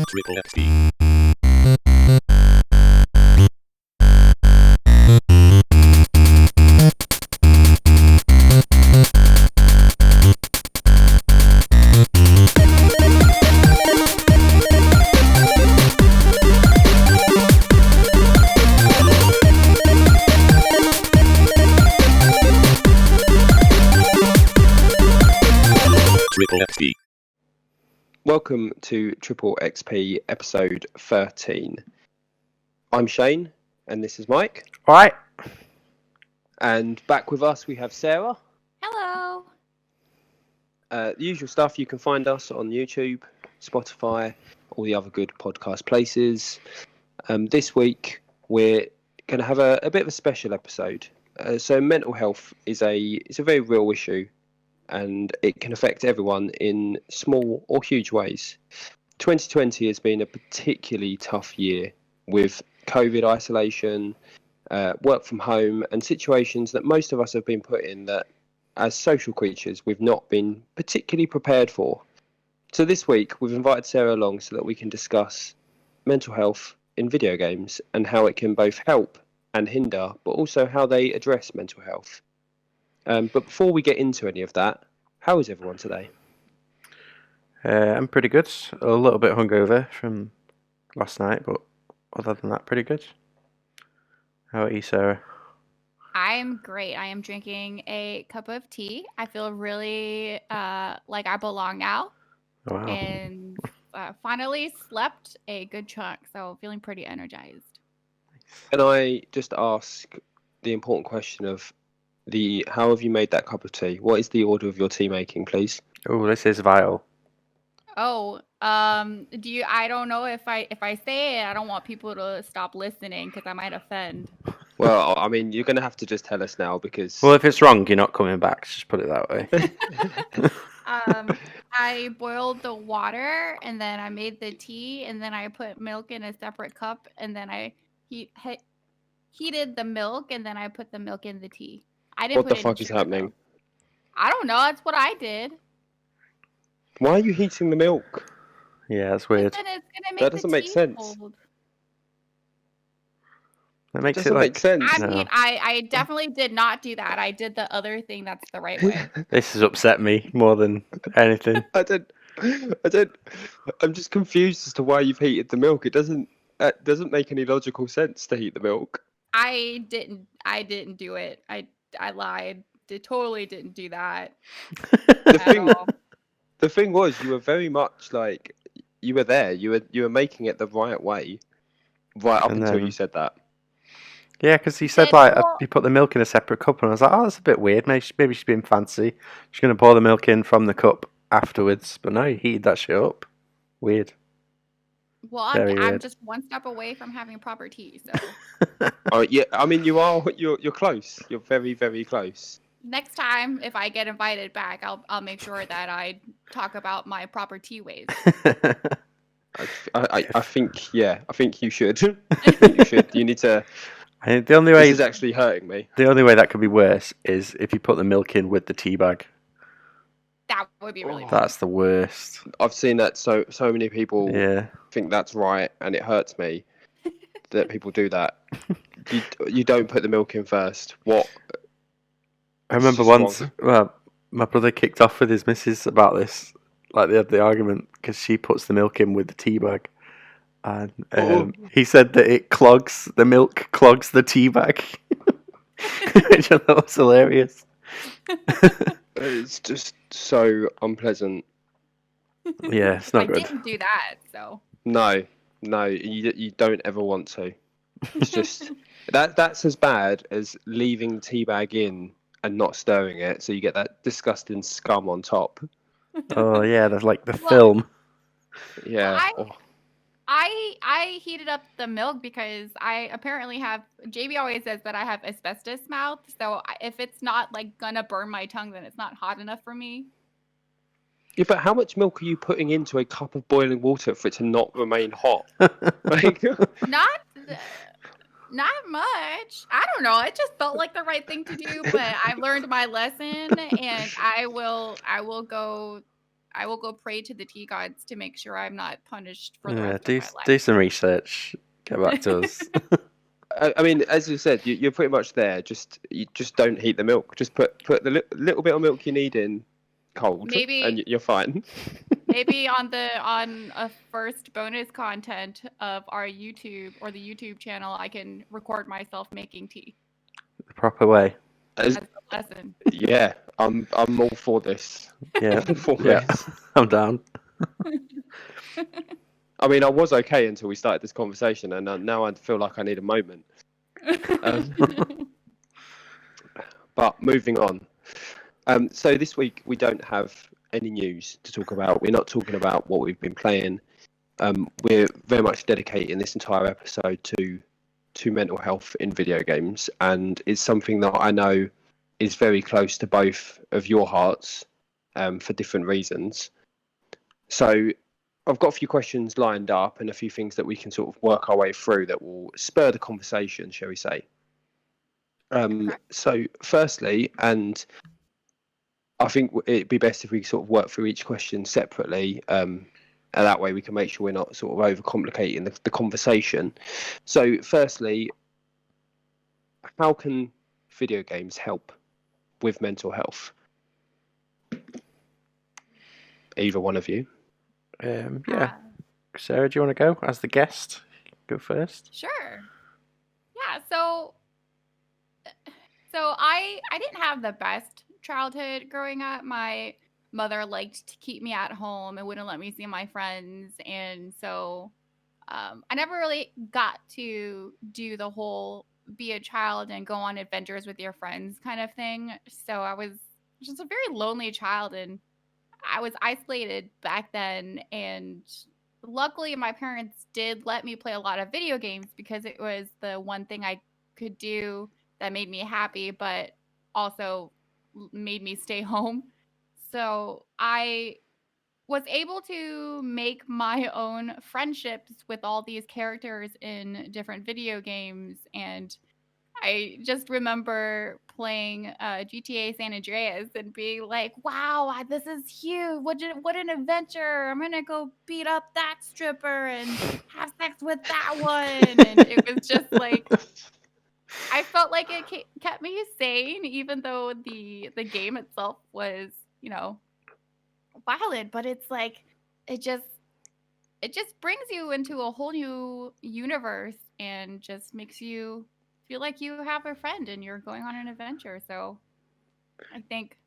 Triple FB. Triple XP. Welcome to Triple XP episode 13. I'm Shane, and this is Mike. All right. And back with us we have Sarah. Hello. The usual stuff, you can find us on YouTube, Spotify, all the other good podcast places. This week we're going to have a bit of a special episode. So mental health is a very real issue, and it can affect everyone in small or huge ways. 2020 has been a particularly tough year with COVID isolation, work from home, and situations that most of us have been put in that, as social creatures, we've not been particularly prepared for. So this week, we've invited Sarah along so that we can discuss mental health in video games and how it can both help and hinder, but also how they address mental health. But before we get into any of that, how is everyone today? I'm pretty good. A little bit hungover from last night, but other than that, pretty good. How about you, Sarah? I'm great. I am drinking a cup of tea. I feel really like I belong now. Wow. And finally slept a good chunk, so feeling pretty energized. Can I just ask the important question of how have you made that cup of tea? What is the order of your tea making, please? Oh, this is vital. Oh, I don't know if I say it, I don't want people to stop listening because I might offend. Well, I mean, you're going to have to just tell us now because... Well, if it's wrong, you're not coming back. Just put it that way. I boiled the water, and then I made the tea, and then I put milk in a separate cup, and then I heated the milk, and then I put the milk in the tea. I didn't What put the it in fuck is sugar, happening? though. I don't know. That's what I did. Why are you heating the milk? Yeah, that's weird. Then it's gonna make That doesn't the make tea sense. cold. That makes Doesn't it like make sense. I No. mean, I definitely did not do that. I did the other thing that's the right way. This has upset me more than anything. I'm just confused as to why you've heated the milk. It doesn't make any logical sense to heat the milk. I didn't do it. I lied. Totally didn't do that. The thing was, you were very much like, you were there. You were making it the right way, right up And until then- you said that. Yeah, because he said like you put the milk in a separate cup, and I was like, oh, that's a bit weird. Maybe she's being fancy. She's gonna pour the milk in from the cup afterwards, but no, he heated that shit up. Weird. Well, Very I'm weird. just one step away from having proper tea. So Oh yeah, I mean you're close. You're very, very close. next time, if I get invited back, I'll make sure that I talk about my proper tea ways. I think you should. You should. You need to. I think the only way This is actually hurting me. The only way that could be worse is if you put the milk in with the tea bag. That would be really bad. That's the worst. I've seen that so many people Yeah. think that's right, and it hurts me that people do that. You don't put the milk in first. What? I remember just once, wrong. well, my brother kicked off with his missus about this. Like, they had the argument because she puts the milk in with the tea bag. And he said that the milk clogs the tea bag. Which I thought was hilarious. It's just so unpleasant. Yeah, it's not I good. didn't do that, so No, you don't ever want to. It's just that's as bad as leaving the tea bag in and not stirring it, so you get that disgusting scum on top. Oh, yeah, there's like the Well, film. Yeah. Well, I heated up the milk because I apparently have. JB always says that I have asbestos mouth, so if it's not like gonna burn my tongue, then it's not hot enough for me. Yeah, but how much milk are you putting into a cup of boiling water for it to not remain hot? Like, Not much. I don't know. It just felt like the right thing to do, but I learned my lesson, and I will go I will go pray to the tea gods to make sure I'm not punished for the Yeah, rest of my life. do some research. Get back to us. I mean, as you said, you're pretty much there. You just don't heat the milk. Just put the little bit of milk you need in cold, Maybe- and you're fine. Maybe on a first bonus content of our YouTube or the YouTube channel, I can record myself making tea The proper way. as a lesson. Yeah, I'm all for this. Yeah, For yeah. this. I'm down. I mean, I was okay until we started this conversation, and now I feel like I need a moment. But moving on. So this week we don't have any news to talk about. We're not talking about what we've been playing. We're very much dedicating this entire episode to mental health in video games, and it's something that I know is very close to both of your hearts, for different reasons. So I've got a few questions lined up and a few things that we can sort of work our way through that will spur the conversation, shall we say. So firstly, and I think it'd be best if we sort of work through each question separately, and that way we can make sure we're not sort of overcomplicating the conversation. So firstly, how can video games help with mental health? Either one of you. Yeah. Sarah, do you want to go as the guest? Go first. Sure. Yeah, so I didn't have the best childhood growing up. My mother liked to keep me at home and wouldn't let me see my friends, and so I never really got to do the whole be a child and go on adventures with your friends kind of thing. So I was just a very lonely child, and I was isolated back then. And luckily, my parents did let me play a lot of video games because it was the one thing I could do that made me happy, but also made me stay home. So I was able to make my own friendships with all these characters in different video games. And I just remember playing GTA San Andreas and being like, wow, this is huge. What an adventure. I'm going to go beat up that stripper and have sex with that one. And it was just like, I felt like it kept me sane, even though the game itself was, violent. But it's like, it just brings you into a whole new universe and just makes you feel like you have a friend and you're going on an adventure. So I think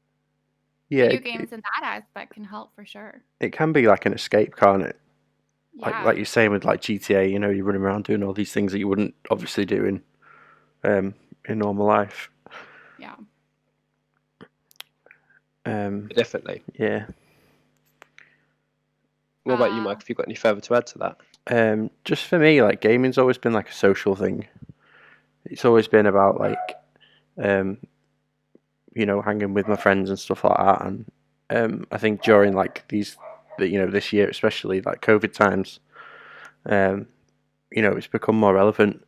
video games in that aspect can help for sure. It can be like an escape, can't it? Yeah. Like you're saying with like GTA, you're running around doing all these things that you wouldn't obviously do in normal life. Yeah. Definitely. Yeah. What about you, Mike? Have you got any further to add to that? Just for me, like gaming's always been like a social thing. It's always been about like, hanging with my friends and stuff like that. And I think during like this year, especially like COVID times, it's become more relevant.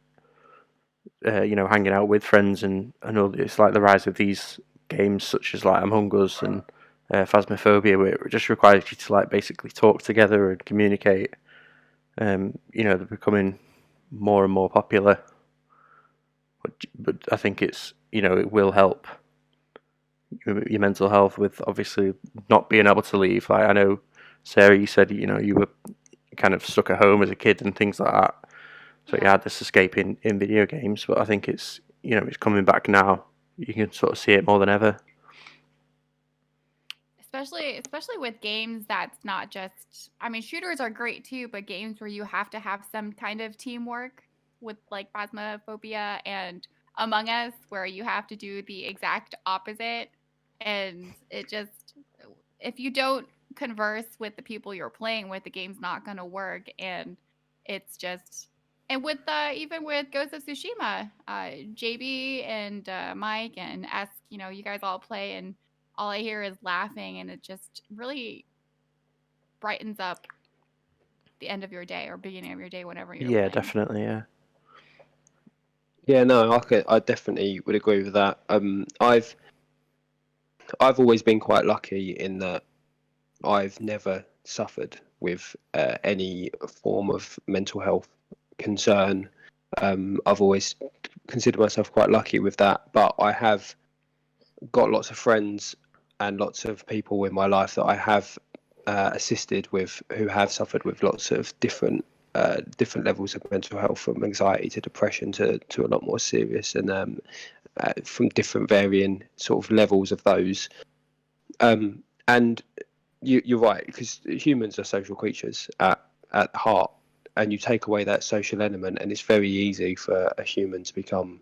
Hanging out with friends and all. It's like the rise of these games such as like Among Us and Phasmophobia, where it just requires you to like basically talk together and communicate. They're becoming more and more popular, but I think it's it will help your mental health with obviously not being able to leave. Like I know, Sarah, you said you were kind of stuck at home as a kid and things like that, so you had this escape in video games. But I think it's it's coming back now. You can sort of see it more than ever. Especially with games that's not just, I mean, shooters are great too, but games where you have to have some kind of teamwork with like Phasmophobia and Among Us, where you have to do the exact opposite. And it just, if you don't converse with the people you're playing with, the game's not going to work. And it's just, and with even with Ghost of Tsushima, JB and Mike and S, you guys all play, and all I hear is laughing, and it just really brightens up the end of your day or beginning of your day, whenever you're playing. Definitely, yeah. Yeah, no, I definitely would agree with that. I've always been quite lucky in that I've never suffered with any form of mental health concern. I've always considered myself quite lucky with that, but I have got lots of friends and lots of people in my life that I have assisted with who have suffered with lots of different levels of mental health, from anxiety to depression to a lot more serious, and from different varying sort of levels of those. And you're right, because humans are social creatures at heart, and you take away that social element, and it's very easy for a human to become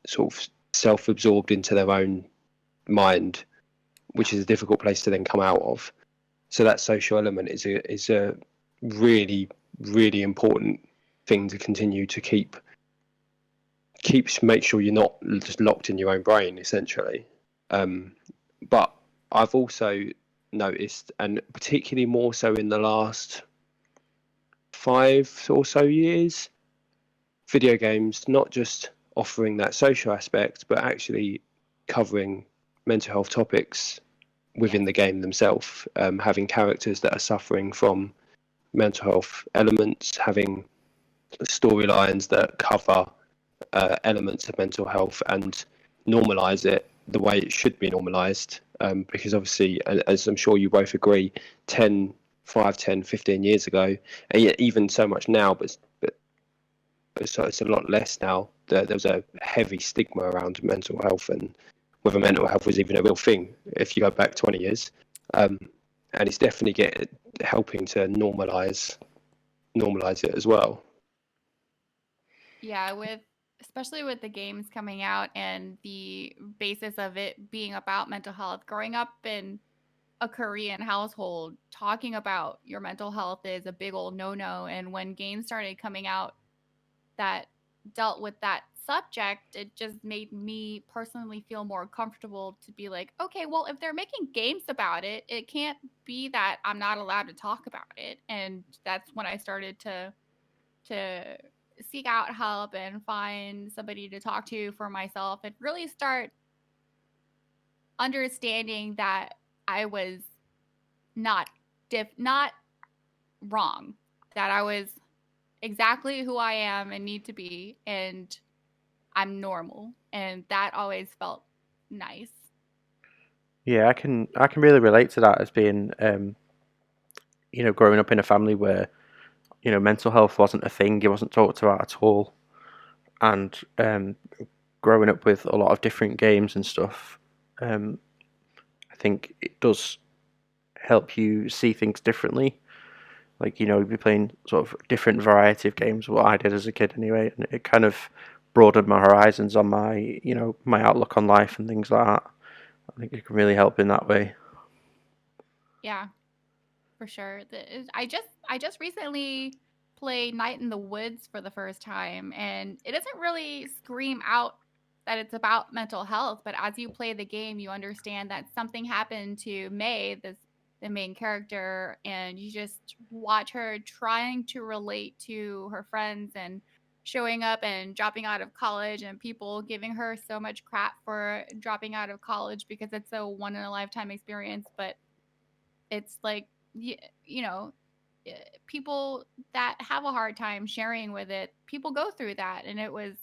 sort of self-absorbed into their own mind, which is a difficult place to then come out of. So that social element is a really, really important thing to continue to make sure you're not just locked in your own brain, essentially. But I've also noticed, and particularly more so in the last 5 or so years, video games not just offering that social aspect, but actually covering mental health topics within the game themselves, having characters that are suffering from mental health elements, having storylines that cover elements of mental health and normalize it the way it should be normalized, because obviously, as I'm sure you both agree, 5, 10, 15 years ago, and yet even so much now, but it's a lot less now. There was a heavy stigma around mental health, and whether mental health was even a real thing if you go back 20 years. And it's definitely helping to normalize it as well. Yeah, especially with the games coming out and the basis of it being about mental health. Growing up in a Korean household, talking about your mental health is a big old no-no. And when games started coming out that dealt with that subject, it just made me personally feel more comfortable to be like, okay, well, if they're making games about it, it can't be that I'm not allowed to talk about it. And that's when I started to seek out help and find somebody to talk to for myself and really start understanding that I was not wrong, that I was exactly who I am and need to be, and I'm normal, and that always felt nice. Yeah, I can really relate to that as being growing up in a family where mental health wasn't a thing, it wasn't talked about at all, and growing up with a lot of different games and stuff, I think it does help you see things differently. Like, you'd be playing sort of different variety of games, what I did as a kid anyway, and it kind of broadened my horizons on my, my outlook on life and things like that. I think it can really help in that way. Yeah, for sure. I just recently played Night in the Woods for the first time, and it doesn't really scream out that it's about mental health, but as you play the game, you understand that something happened to May, the main character, and you just watch her trying to relate to her friends and showing up and dropping out of college, and people giving her so much crap for dropping out of college because it's a one in a lifetime experience. But it's like, you know, people that have a hard time sharing with it, people go through that, and it was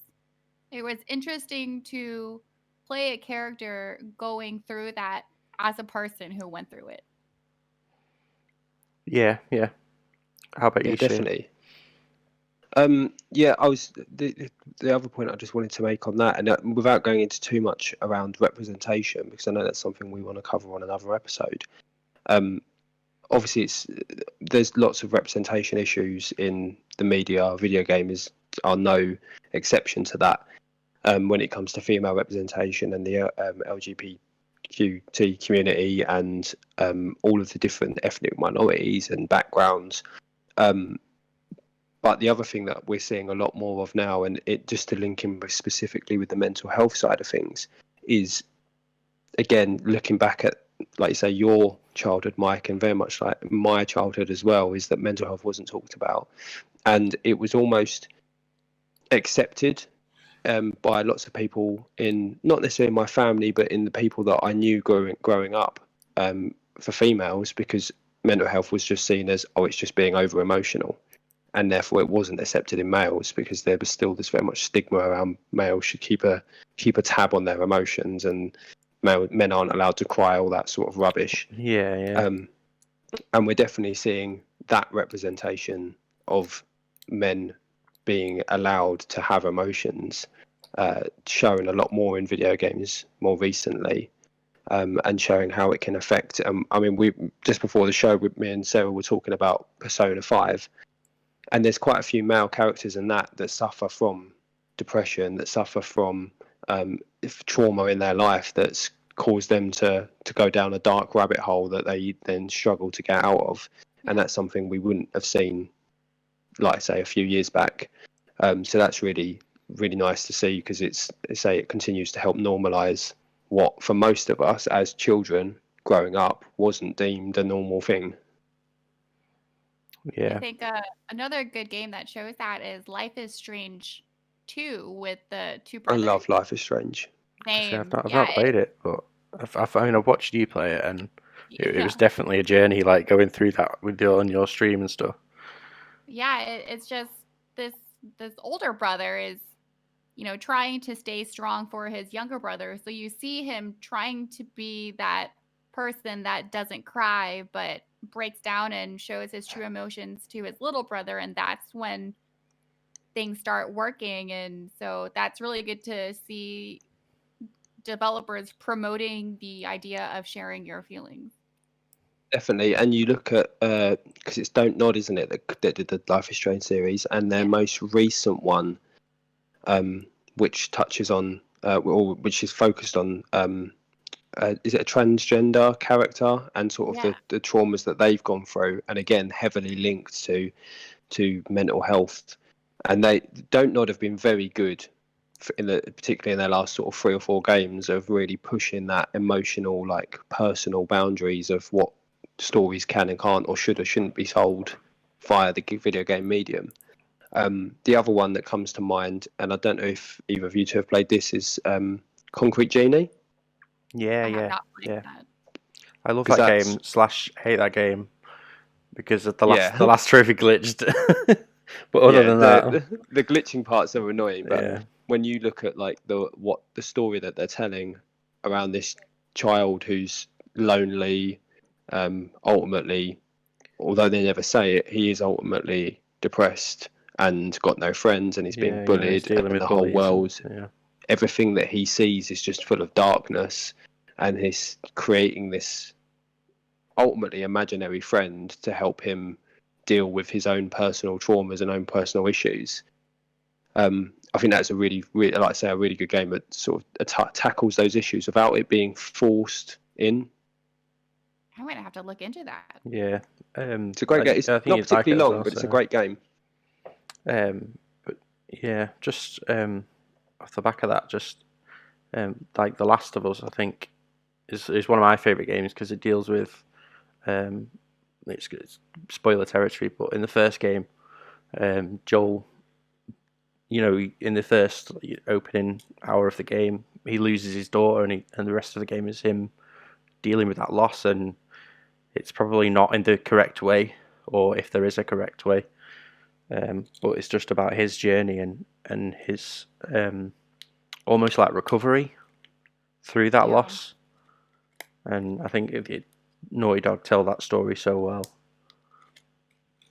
interesting to play a character going through that as a person who went through it. Yeah. How about you, Shane? Definitely. I was the other point I just wanted to make on that, and without going into too much around representation, because I know that's something we want to cover on another episode. Obviously, there's lots of representation issues in the media. Video games are no exception to that. When it comes to female representation and the LGBTQ community and all of the different ethnic minorities and backgrounds. But the other thing that we're seeing a lot more of now, and it just to link in specifically with the mental health side of things, is again looking back at, like you say, your childhood, Mike, and very much like my childhood as well, is that mental health wasn't talked about, and it was almost accepted by lots of people in, not necessarily my family, but in the people that I knew growing up, for females, because mental health was just seen as, oh, it's just being over emotional, and therefore it wasn't accepted in males because there was still this very much stigma around males should keep a tab on their emotions, and men aren't allowed to cry, all that sort of rubbish. Yeah. And we're definitely seeing that representation of men being allowed to have emotions shown a lot more in video games more recently, and showing how it can affect. I mean, we just before the show, with me and Sarah were talking about Persona 5, and there's quite a few male characters in that suffer from depression, that suffer from trauma in their life that's caused them to go down a dark rabbit hole that they then struggle to get out of. And that's something we wouldn't have seen, like I say, a few years back. So that's really, really nice to see, because it continues to help normalize what for most of us as children growing up wasn't deemed a normal thing. Yeah. I think another good game that shows that is Life is Strange 2 with the two I brothers. love Life is Strange. See, Same. I've not played it, but I've watched you play it, and it was definitely a journey, like going through that with on your stream and stuff. Yeah, it's just this older brother is, trying to stay strong for his younger brother. So you see him trying to be that person that doesn't cry, but breaks down and shows his true emotions to his little brother. And that's when things start working. And so that's really good to see developers promoting the idea of sharing your feelings. Definitely. And you look at, because it's Don't Nod, isn't it, that did the Life is Strange series, and their most recent one, which touches on, or which is focused on, is it a transgender character and sort of the traumas that they've gone through, and again heavily linked to mental health. And they Don't Nod have been very good particularly in their last sort of 3 or 4 games of really pushing that emotional, like personal boundaries of what stories can and can't or should or shouldn't be told via the video game medium. The other one that comes to mind, and I don't know if either of you two have played this, is Concrete Genie. Yeah. That. I love that game / hate that game because of the last trophy glitched. But other than that, the glitching parts are annoying. But when you look at like the story that they're telling around this child who's lonely, ultimately, although they never say it, he is ultimately depressed and got no friends, and he's being bullied, and the whole world, everything that he sees is just full of darkness, and he's creating this ultimately imaginary friend to help him deal with his own personal traumas and own personal issues. I think that's a really, like I say, a really good game that sort of tackles those issues without it being forced in. I'm gonna have to look into that. Yeah, it's a great game. It's not particularly long, but it's a great game. But yeah, just off the back of that, just like The Last of Us, I think is one of my favorite games because it deals with it's spoiler territory, but in the first game, Joel, in the first opening hour of the game, he loses his daughter, and the rest of the game is him dealing with that loss, and it's probably not in the correct way, or if there is a correct way, but it's just about his journey and his almost like recovery through that loss. And I think Naughty Dog tell that story so well.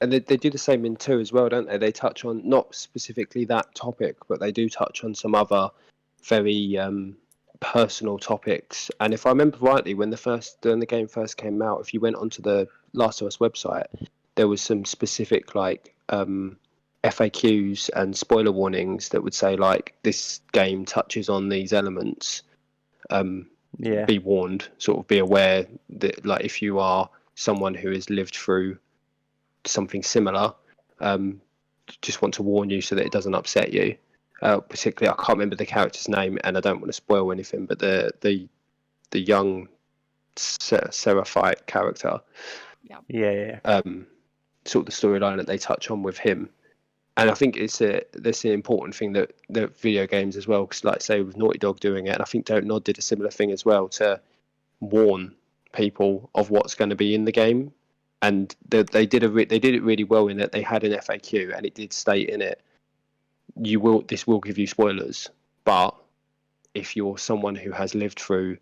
And they do the same in 2 as well, don't they? They touch on not specifically that topic, but they do touch on some other very personal topics. And if I remember rightly, when the game first came out, if you went onto the Last of Us website, there was some specific like FAQs and spoiler warnings that would say like this game touches on these elements. Be warned, sort of be aware that like if you are someone who has lived through something similar, just want to warn you so that it doesn't upset you. Particularly, I can't remember the character's name, and I don't want to spoil anything, but the young Seraphite character, sort of the storyline that they touch on with him. And I think that's an important thing that video games as well, because like I say, with Naughty Dog doing it, and I think Don't Nod did a similar thing as well, to warn people of what's going to be in the game. and they did it really well in that they had an FAQ, and it did state in it, this will give you spoilers, but if you're someone who has lived through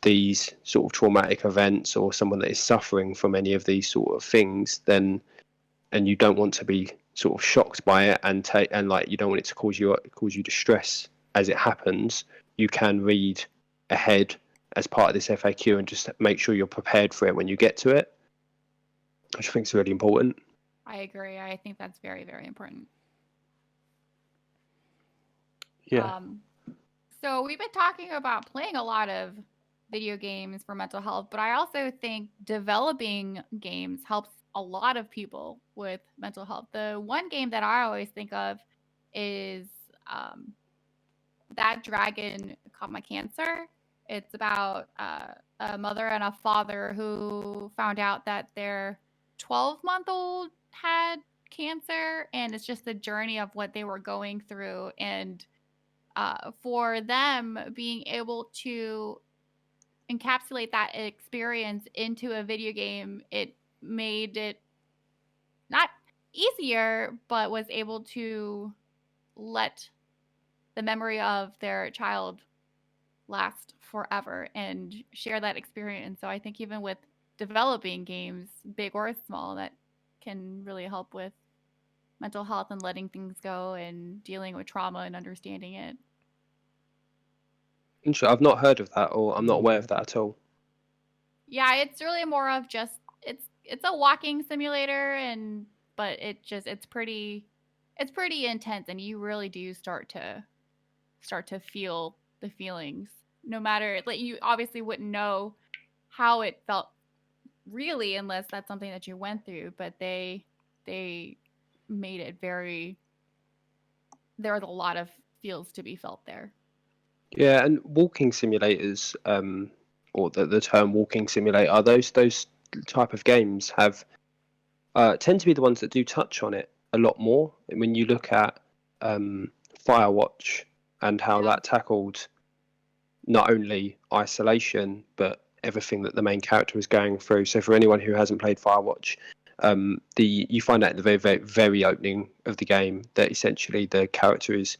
these sort of traumatic events, or someone that is suffering from any of these sort of things, then, and you don't want to be sort of shocked by it, and like you don't want it to cause you distress as it happens, you can read ahead as part of this FAQ and just make sure you're prepared for it when you get to it, which I think is really important. I agree. I think that's very, very important. Yeah. So we've been talking about playing a lot of video games for mental health, but I also think developing games helps a lot of people with mental health. The one game that I always think of is That Dragon Caught My Cancer. It's about a mother and a father who found out that their 12-month-old had cancer, and it's just the journey of what they were going through. And for them being able to encapsulate that experience into a video game, it made it not easier, but was able to let the memory of their child last forever and share that experience. So I think even with developing games, big or small, that can really help with mental health and letting things go and dealing with trauma and understanding it. I've not heard of that, or I'm not aware of that at all. Yeah, it's really more of just it's a walking simulator, but it's pretty intense, and you really do start to feel the feelings. No matter, like, you obviously wouldn't know how it felt really unless that's something that you went through, but they made it very, there was a lot of feels to be felt there. Yeah, and walking simulators, or the term walking simulator, those type of games have tend to be the ones that do touch on it a lot more. And when you look at Firewatch and how that tackled not only isolation but everything that the main character was going through. So for anyone who hasn't played Firewatch, you find out at the very, very, very opening of the game that essentially the character's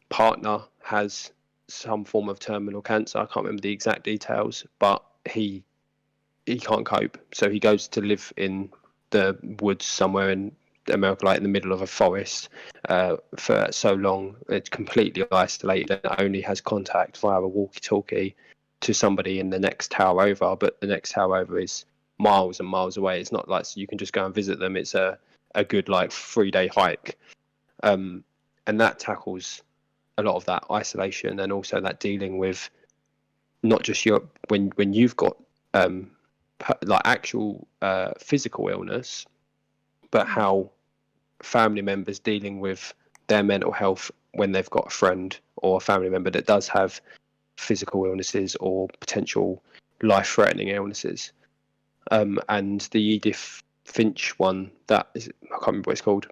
partner has some form of terminal cancer. I can't remember the exact details, but he can't cope, so he goes to live in the woods somewhere in America, like in the middle of a forest, for so long. It's completely isolated and only has contact via a walkie-talkie to somebody in the next tower over, but the next tower over is miles and miles away. It's not like so you can just go and visit them. It's a good like 3-day hike, and that tackles a lot of that isolation, and also that dealing with not just when you've got like actual physical illness, but how family members dealing with their mental health when they've got a friend or a family member that does have physical illnesses or potential life-threatening illnesses. And the Edith Finch one, that is, I can't remember what it's called,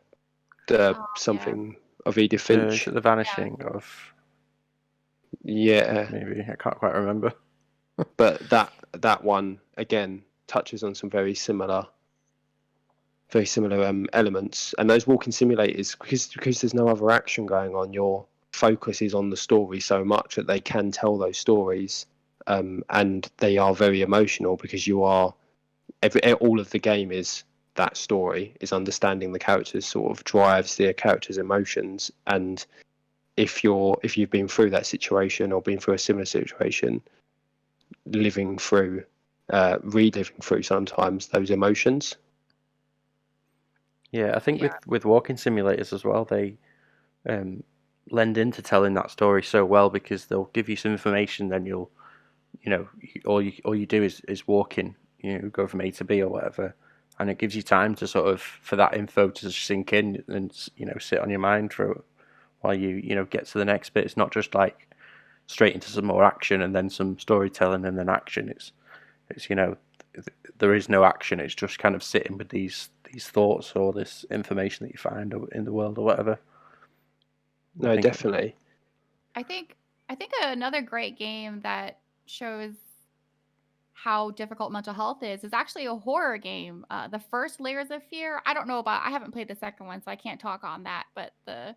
something of Edith Finch. The Vanishing of... Yeah. Maybe, I can't quite remember. But that one, again, touches on some very similar elements. And those walking simulators, because there's no other action going on, your focus is on the story so much that they can tell those stories, and they are very emotional because you are all of the game is that story, is understanding the characters' sort of drives, their characters' emotions. And if you've been through that situation or been through a similar situation, reliving through sometimes those emotions. Yeah, I think with walking simulators as well, they lend into telling that story so well, because they'll give you some information, then all you do is walking, go from A to B or whatever, and it gives you time to sort of, for that info to sink in and sit on your mind for while you get to the next bit. It's not just like straight into some more action and then some storytelling and then action. It's there is no action. It's just kind of sitting with these thoughts or this information that you find in the world or whatever. No, definitely. I think another great game that shows how difficult mental health is actually a horror game. The first Layers of Fear, I don't know about. I haven't played the second one, so I can't talk on that. But the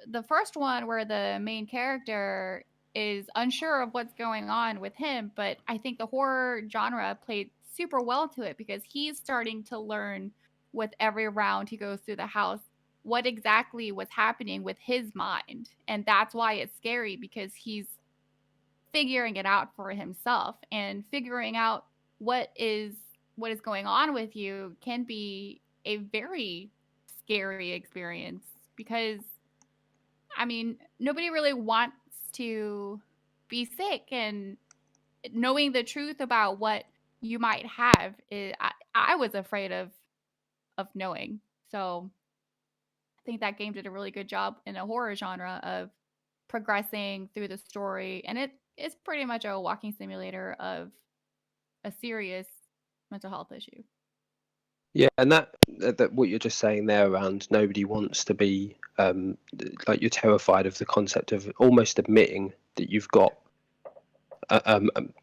the first one, where the main character is unsure of what's going on with him, but I think the horror genre played super well to it, because he's starting to learn with every round he goes through the house what exactly was happening with his mind. And that's why it's scary, because he's figuring it out for himself, and figuring out what is going on with you can be a very scary experience, because I mean, nobody really wants to be sick, and knowing the truth about what you might have I was afraid of knowing. So I think that game did a really good job in a horror genre of progressing through the story, and it is pretty much a walking simulator of a serious mental health issue. Yeah, and that what you're just saying there around nobody wants to be like, you're terrified of the concept of almost admitting that you've got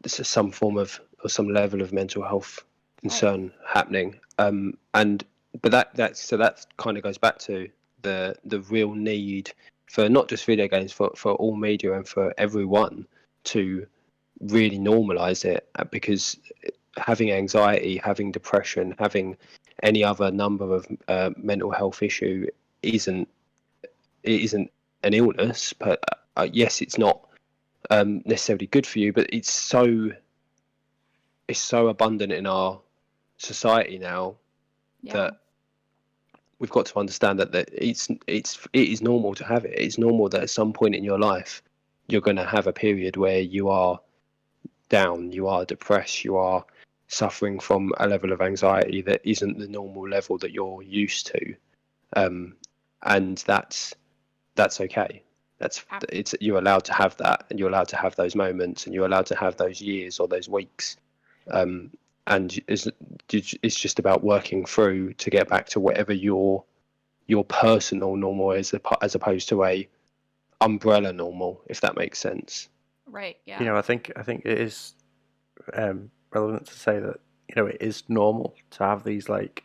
some form of, or some level of mental health concern happening. And but that kind of goes back to the real need for not just video games, for all media and for everyone to really normalize it, because having anxiety, having depression, having any other number of mental health issue isn't an illness. But yes, it's not necessarily good for you, but it's so abundant in our society now that we've got to understand that it is normal to have it. It's normal that at some point in your life you're going to have a period where you are down, you are depressed, you are suffering from a level of anxiety that isn't the normal level that you're used to, and that's okay. You're allowed to have that, and you're allowed to have those moments, and you're allowed to have those years or those weeks, and it's just about working through to get back to whatever your personal normal is, as opposed to a umbrella normal, if that makes sense. Right. Yeah. You know, I think it is relevant to say that, you know, it is normal to have these like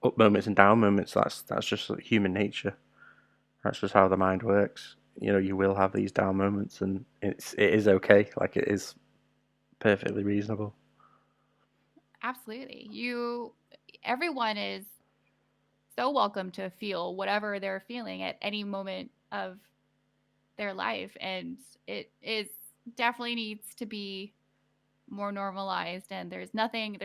up moments and down moments. That's just like human nature. That's just how the mind works. You know, you will have these down moments, and it is okay. Like, it is perfectly reasonable. Absolutely. Everyone is so welcome to feel whatever they're feeling at any moment of their life, and it is definitely needs to be more normalized. And there's nothing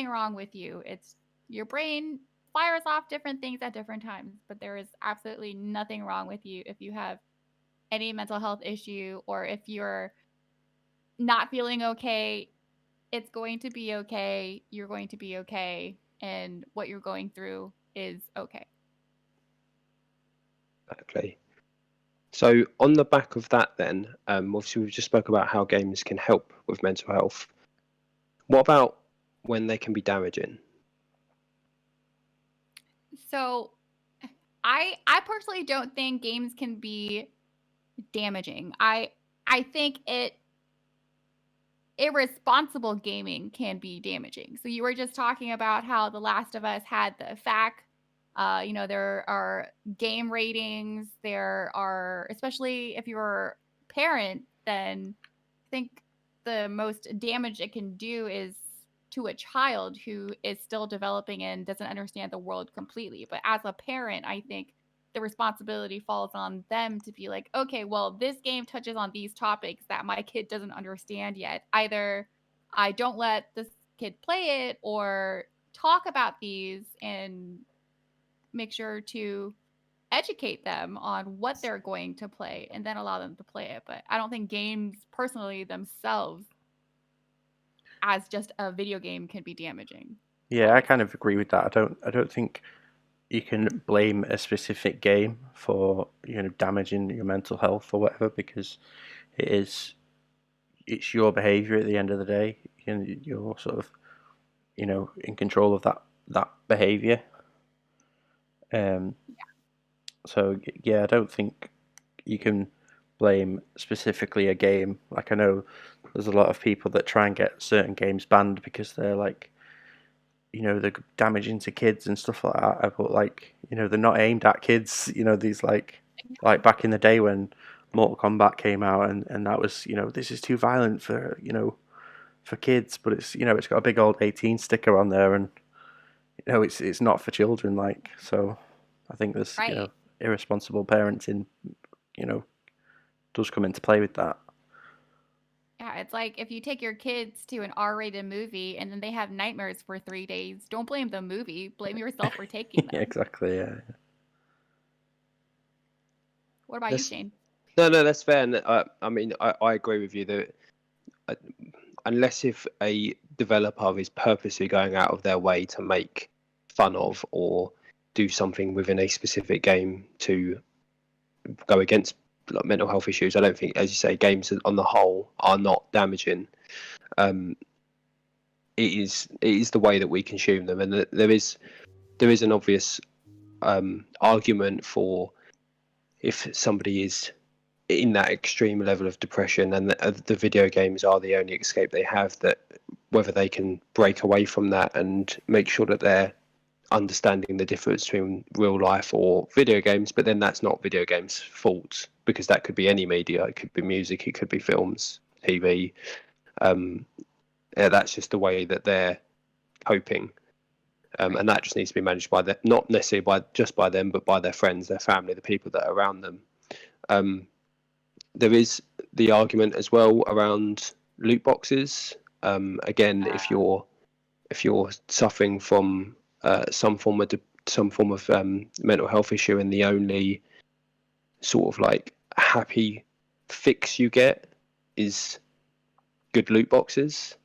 wrong with you. It's your brain fires off different things at different times, but there is absolutely nothing wrong with you if you have any mental health issue, or if you're not feeling okay. It's going to be okay. You're going to be okay, and what you're going through is okay. Exactly. So on the back of that, then, obviously we've just spoke about how games can help with mental health. What about when they can be damaging? So I personally don't think games can be damaging. I think irresponsible gaming can be damaging. So you were just talking about how The Last of Us had the FAQ. There are game ratings. There are, especially if you're a parent, then I think the most damage it can do is to a child who is still developing and doesn't understand the world completely. But as a parent, I think the responsibility falls on them to be like, okay, well, this game touches on these topics that my kid doesn't understand yet. Either I don't let this kid play it, or talk about these and make sure to educate them on what they're going to play, and then allow them to play it. But I don't think games personally themselves, as just a video game, can be damaging. Yeah, I kind of agree with that. I don't think you can blame a specific game for, you know, damaging your mental health or whatever, because it's your behavior at the end of the day. You're sort of, you know, in control of that behavior. So yeah, I don't think you can blame specifically a game. Like, I know there's a lot of people that try and get certain games banned because they're like, they're damaging to kids and stuff like that. But like, they're not aimed at kids. These like back in the day when Mortal Kombat came out, and that was, this is too violent for for kids, but it's it's got a big old 18 sticker on there, and it's not for children. Like, so I think there's Right. irresponsible parenting does come into play with that. Yeah, it's like if you take your kids to an R-rated movie and then they have nightmares for 3 days, don't blame the movie. Blame yourself for taking Yeah, them. exactly. Yeah. What about you, That's, Shane? no, that's fair. And I mean, I agree with you that unless if a developer is purposely going out of their way to make fun of or do something within a specific game to go against like mental health issues, I don't think, as you say, games on the whole are not damaging. It is the way that we consume them, and there is an obvious argument for if somebody is in that extreme level of depression and the video games are the only escape they have, that whether they can break away from that and make sure that they're understanding the difference between real life or video games. But then that's not video games' fault, because that could be any media. It could be music, it could be films, TV. That's just the way that they're coping. And that just needs to be managed by them, not necessarily just by them, but by their friends, their family, the people that are around them. There is the argument as well around loot boxes. Again, if you're suffering from some form of mental health issue, and the only sort of like happy fix you get is good loot boxes,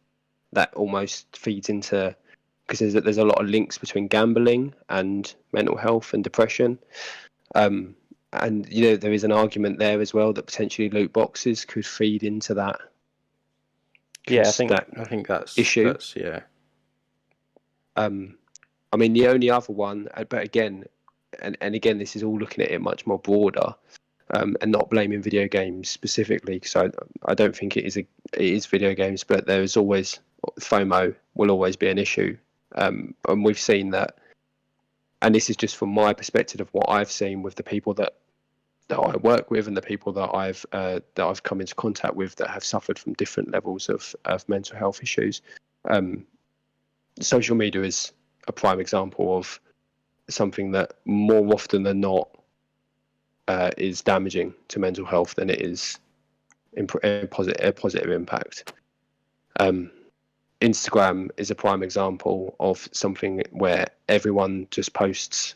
that almost feeds into, because there's a lot of links between gambling and mental health and depression. And there is an argument there as well that potentially loot boxes could feed into that. Yeah, I think that's issue. That's, yeah. I mean, the only other one, but again, and again, this is all looking at it much more broader, and not blaming video games specifically, because I don't think it is video games, but there is always FOMO will always be an issue, and we've seen that. And this is just from my perspective of what I've seen with the people that I work with and the people that I've come into contact with that have suffered from different levels of mental health issues. Social media is a prime example of something that more often than not is damaging to mental health than it is a positive impact. Instagram is a prime example of something where everyone just posts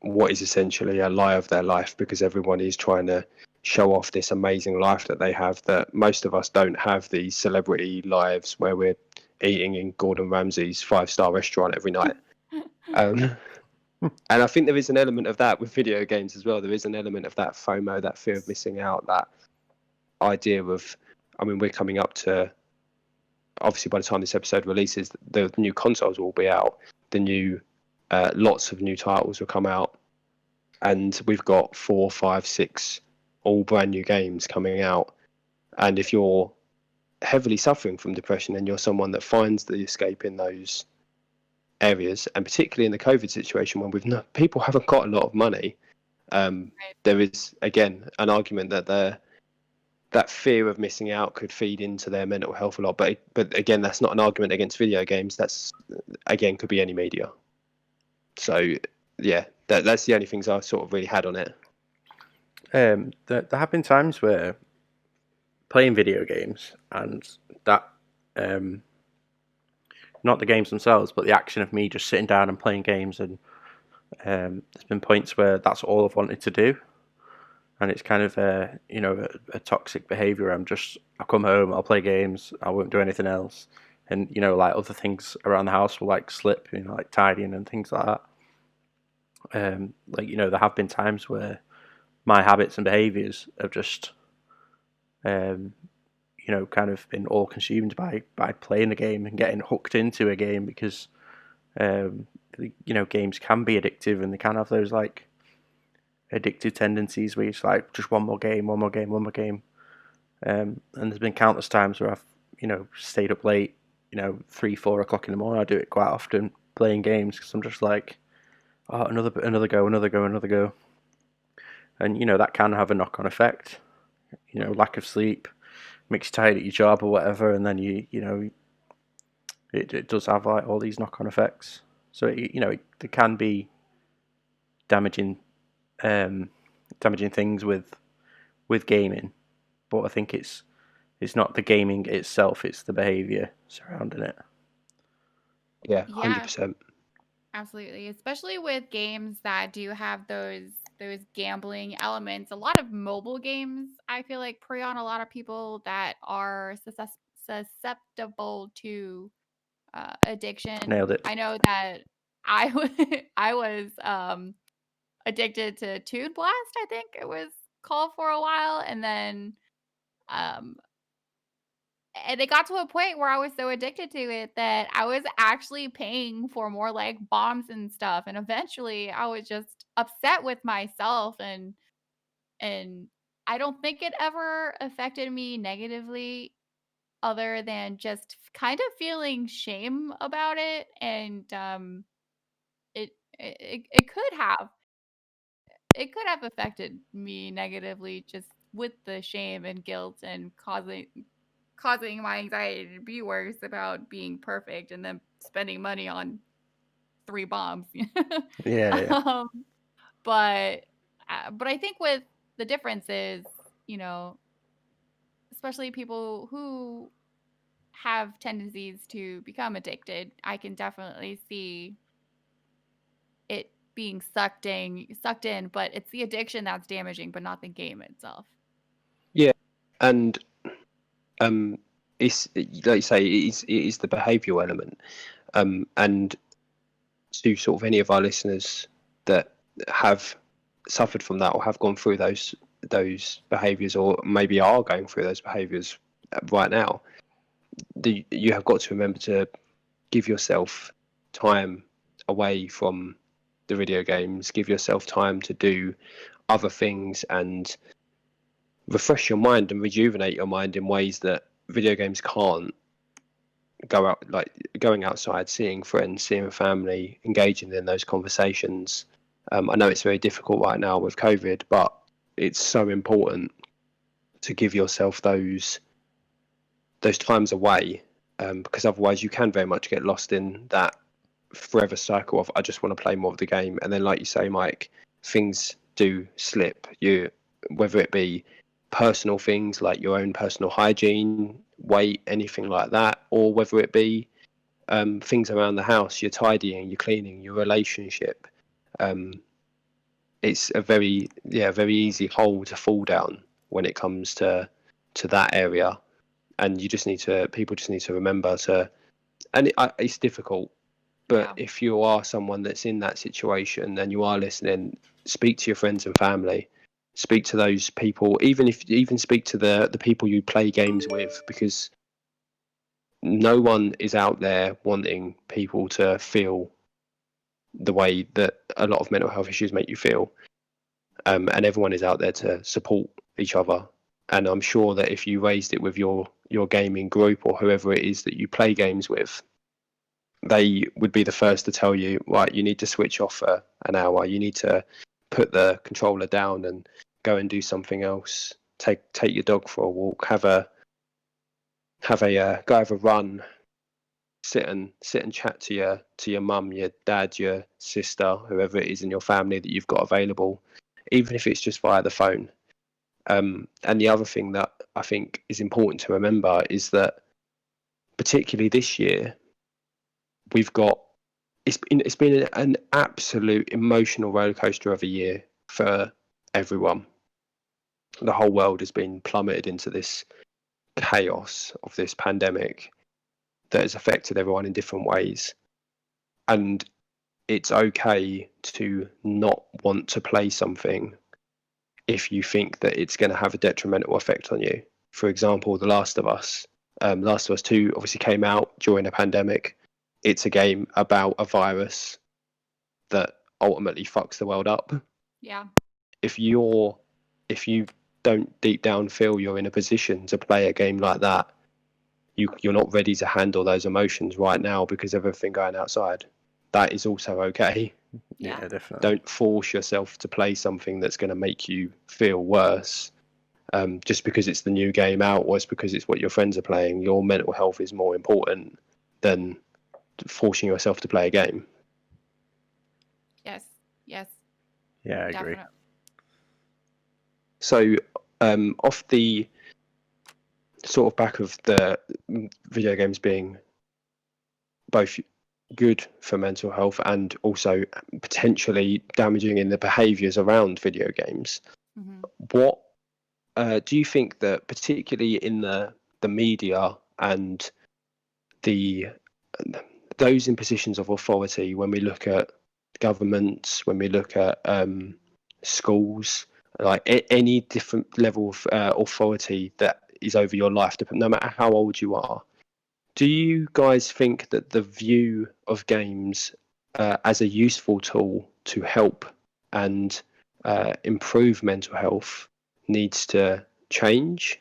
what is essentially a lie of their life, because everyone is trying to show off this amazing life that they have, that most of us don't have. These celebrity lives where we're eating in Gordon Ramsay's 5-star restaurant every night. And I think there is an element of that with video games as well. There is an element of that FOMO, that fear of missing out, that idea of, I mean, we're coming up to, obviously by the time this episode releases, the new consoles will be out. The new lots of new titles will come out, and we've got 4, 5, 6 all brand new games coming out. And if you're heavily suffering from depression and you're someone that finds the escape in those areas, and particularly in the COVID situation when people haven't got a lot of money, there is again an argument that that fear of missing out could feed into their mental health a lot. But again, that's not an argument against video games. That's, again, could be any media. So yeah, that's the only things I've sort of really had on it. There have been times where playing video games and that, not the games themselves, but the action of me just sitting down and playing games, and there's been points where that's all I've wanted to do, and it's kind of a toxic behaviour. I come home, I'll play games, I won't do anything else, and like other things around the house will like slip, like tidying and things like that. There have been times where my habits and behaviours have just kind of been all consumed by playing a game and getting hooked into a game, because games can be addictive, and they can have those like addictive tendencies where it's like just one more game. And there's been countless times where I've, stayed up late, 3, 4 o'clock in the morning. I do it quite often, playing games, because I'm just like, oh, another go. And, that can have a knock-on effect. Lack of sleep makes you tired at your job or whatever, and then it does have like all these knock-on effects. So, there can be damaging things with gaming, but I think it's not the gaming itself, it's the behavior surrounding it. Yeah, Yeah, 100%. absolutely. Especially with games that do have those gambling elements. A lot of mobile games, I feel like, prey on a lot of people that are susceptible to addiction. Nailed it. I know that I was addicted to Toon Blast, I think it was called, for a while, and then um and it got to a point where I was so addicted to it that I was actually paying for more like bombs and stuff, and eventually I was just upset with myself, and I don't think it ever affected me negatively other than just kind of feeling shame about it, and it could have affected me negatively, just with the shame and guilt and causing my anxiety to be worse about being perfect and then spending money on 3 bombs. Yeah. um, but I think with the difference is, especially people who have tendencies to become addicted, I can definitely see it being sucked in, but it's the addiction that's damaging, but not the game itself. Yeah, and it's like you say, it is the behavioural element, and to sort of any of our listeners that have suffered from that or have gone through those behaviours, or maybe are going through those behaviours right now, you have got to remember to give yourself time away from the video games, give yourself time to do other things and refresh your mind and rejuvenate your mind in ways that video games can't. Go out, like going outside, seeing friends, seeing family, engaging in those conversations. I know it's very difficult right now with COVID, but it's so important to give yourself those times away, because otherwise you can very much get lost in that forever cycle of I just want to play more of the game, and then, like you say, Mike, things do slip. Whether it be personal things like your own personal hygiene, weight, anything like that, or whether it be things around the house, your tidying, your cleaning, your relationship. It's a very easy hole to fall down when it comes to that area, and people just need to remember to. And it's difficult, but Yeah. if you are someone that's in that situation and you are listening, speak to your friends and family. Speak to those people, even speak to the people you play games with, because no one is out there wanting people to feel the way that a lot of mental health issues make you feel. And everyone is out there to support each other. And I'm sure that if you raised it with your gaming group or whoever it is that you play games with, they would be the first to tell you, right, you need to switch off for an hour. You need to put the controller down and go and do something else. Take your dog for a walk. Go have a run. Sit and chat to your mum, your dad, your sister, whoever it is in your family that you've got available, even if it's just via the phone. And the other thing that I think is important to remember is that, particularly this year, it's been an absolute emotional roller coaster of a year for everyone. The whole world has been plummeted into this chaos of this pandemic that has affected everyone in different ways. And it's okay to not want to play something if you think that it's going to have a detrimental effect on you. For example, The Last of Us. Last of Us 2 obviously came out during a pandemic. It's a game about a virus that ultimately fucks the world up. Yeah. if you don't deep down feel you're in a position to play a game like that, you're not ready to handle those emotions right now because of everything going outside. That is also okay. Yeah, definitely. Don't force yourself to play something that's going to make you feel worse. Just because it's the new game out, or it's because it's what your friends are playing. Your mental health is more important than forcing yourself to play a game. Yes. Yeah, I agree. Definitely. So, off the sort of back of the video games being both good for mental health and also potentially damaging in the behaviours around video games, what do you think that particularly in the media and those in positions of authority, when we look at governments, when we look at schools, like any different level of authority that is over your life, no matter how old you are, do you guys think that the view of games as a useful tool to help and improve mental health needs to change?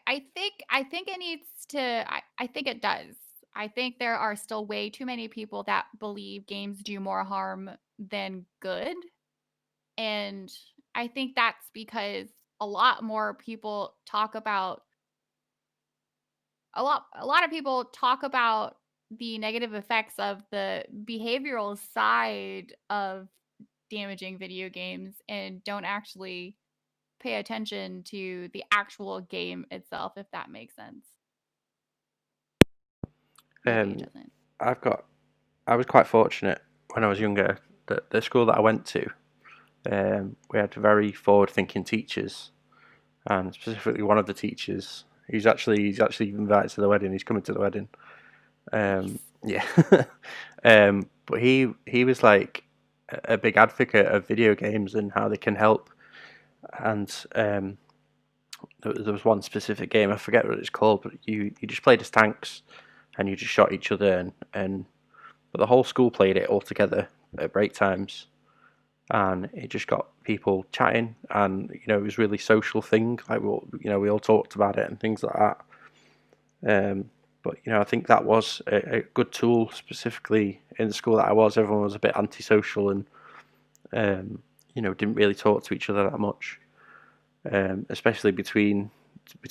I think it needs to. I think it does. I think there are still way too many people that believe games do more harm than good, and I think that's because a lot more people talk about a lot of people talk about the negative effects of the behavioral side of damaging video games and don't actually pay attention to the actual game itself, if that makes sense. Maybe it doesn't. I was quite fortunate when I was younger that the school that I went to, we had very forward-thinking teachers, and specifically one of the teachers, he's actually invited to the wedding. He's coming to the wedding. Yeah, but he was like a big advocate of video games and how they can help. And there was one specific game, I forget what it's called, but you just played as tanks and you just shot each other, but the whole school played it all together at break times, and it just got people chatting, and it was a really social thing. Like we all talked about it and things like that. But I think that was a good tool, specifically in the school that I was. Everyone was a bit antisocial and didn't really talk to each other that much, especially between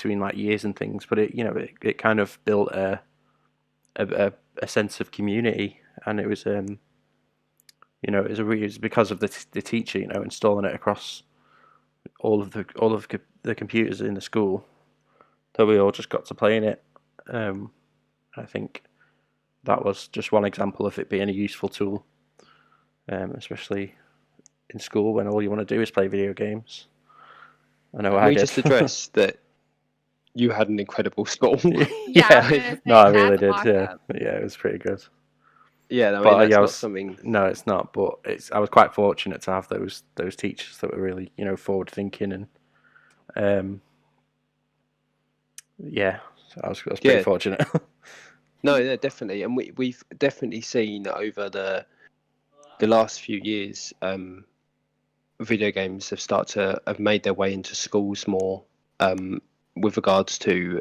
like years and things. But it kind of built a sense of community, and it was it was because of the teacher installing it across all of the computers in the school that we all just got to play in it. I think that was just one example of it being a useful tool, especially in school when all you want to do is play video games. I know I did. We just addressed that you had an incredible school. Yeah, no, I really did. Awesome. Yeah, it was pretty good. Yeah, I mean, that's not something. No, it's not. But I was quite fortunate to have those teachers that were really forward thinking, and yeah, so I was pretty fortunate. No, yeah, definitely, and we've definitely seen over the last few years, video games have made their way into schools more, with regards to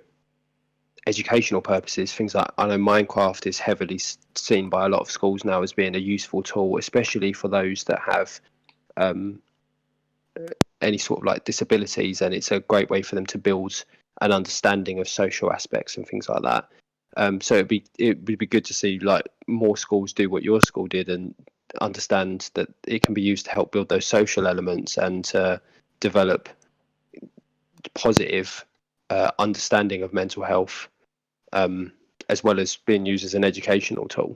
educational purposes. Things like, I know Minecraft is heavily seen by a lot of schools now as being a useful tool, especially for those that have any sort of like disabilities, and it's a great way for them to build an understanding of social aspects and things like that. So it would be good to see like more schools do what your school did and understand that it can be used to help build those social elements and to develop positive understanding of mental health, as well as being used as an educational tool.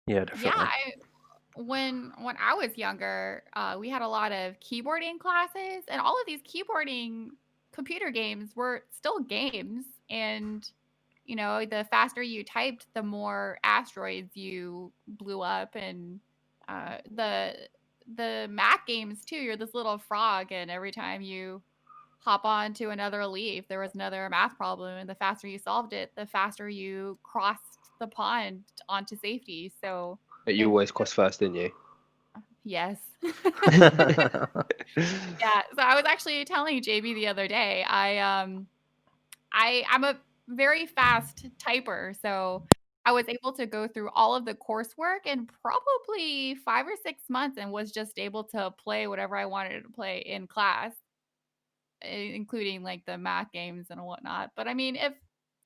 Yeah, definitely. Yeah, when I was younger, we had a lot of keyboarding classes, and all of these keyboarding computer games were still games, and the faster you typed, the more asteroids you blew up, and the math games too. You're this little frog, and every time you hop on to another leaf, there was another math problem, and the faster you solved it, the faster you crossed the pond onto safety. So But you always cross first, didn't you? yes. Yeah. So I was actually telling JB the other day, I'm a very fast typer, so I was able to go through all of the coursework in probably 5 or 6 months and was just able to play whatever I wanted to play in class, including like the math games and whatnot. But I mean, if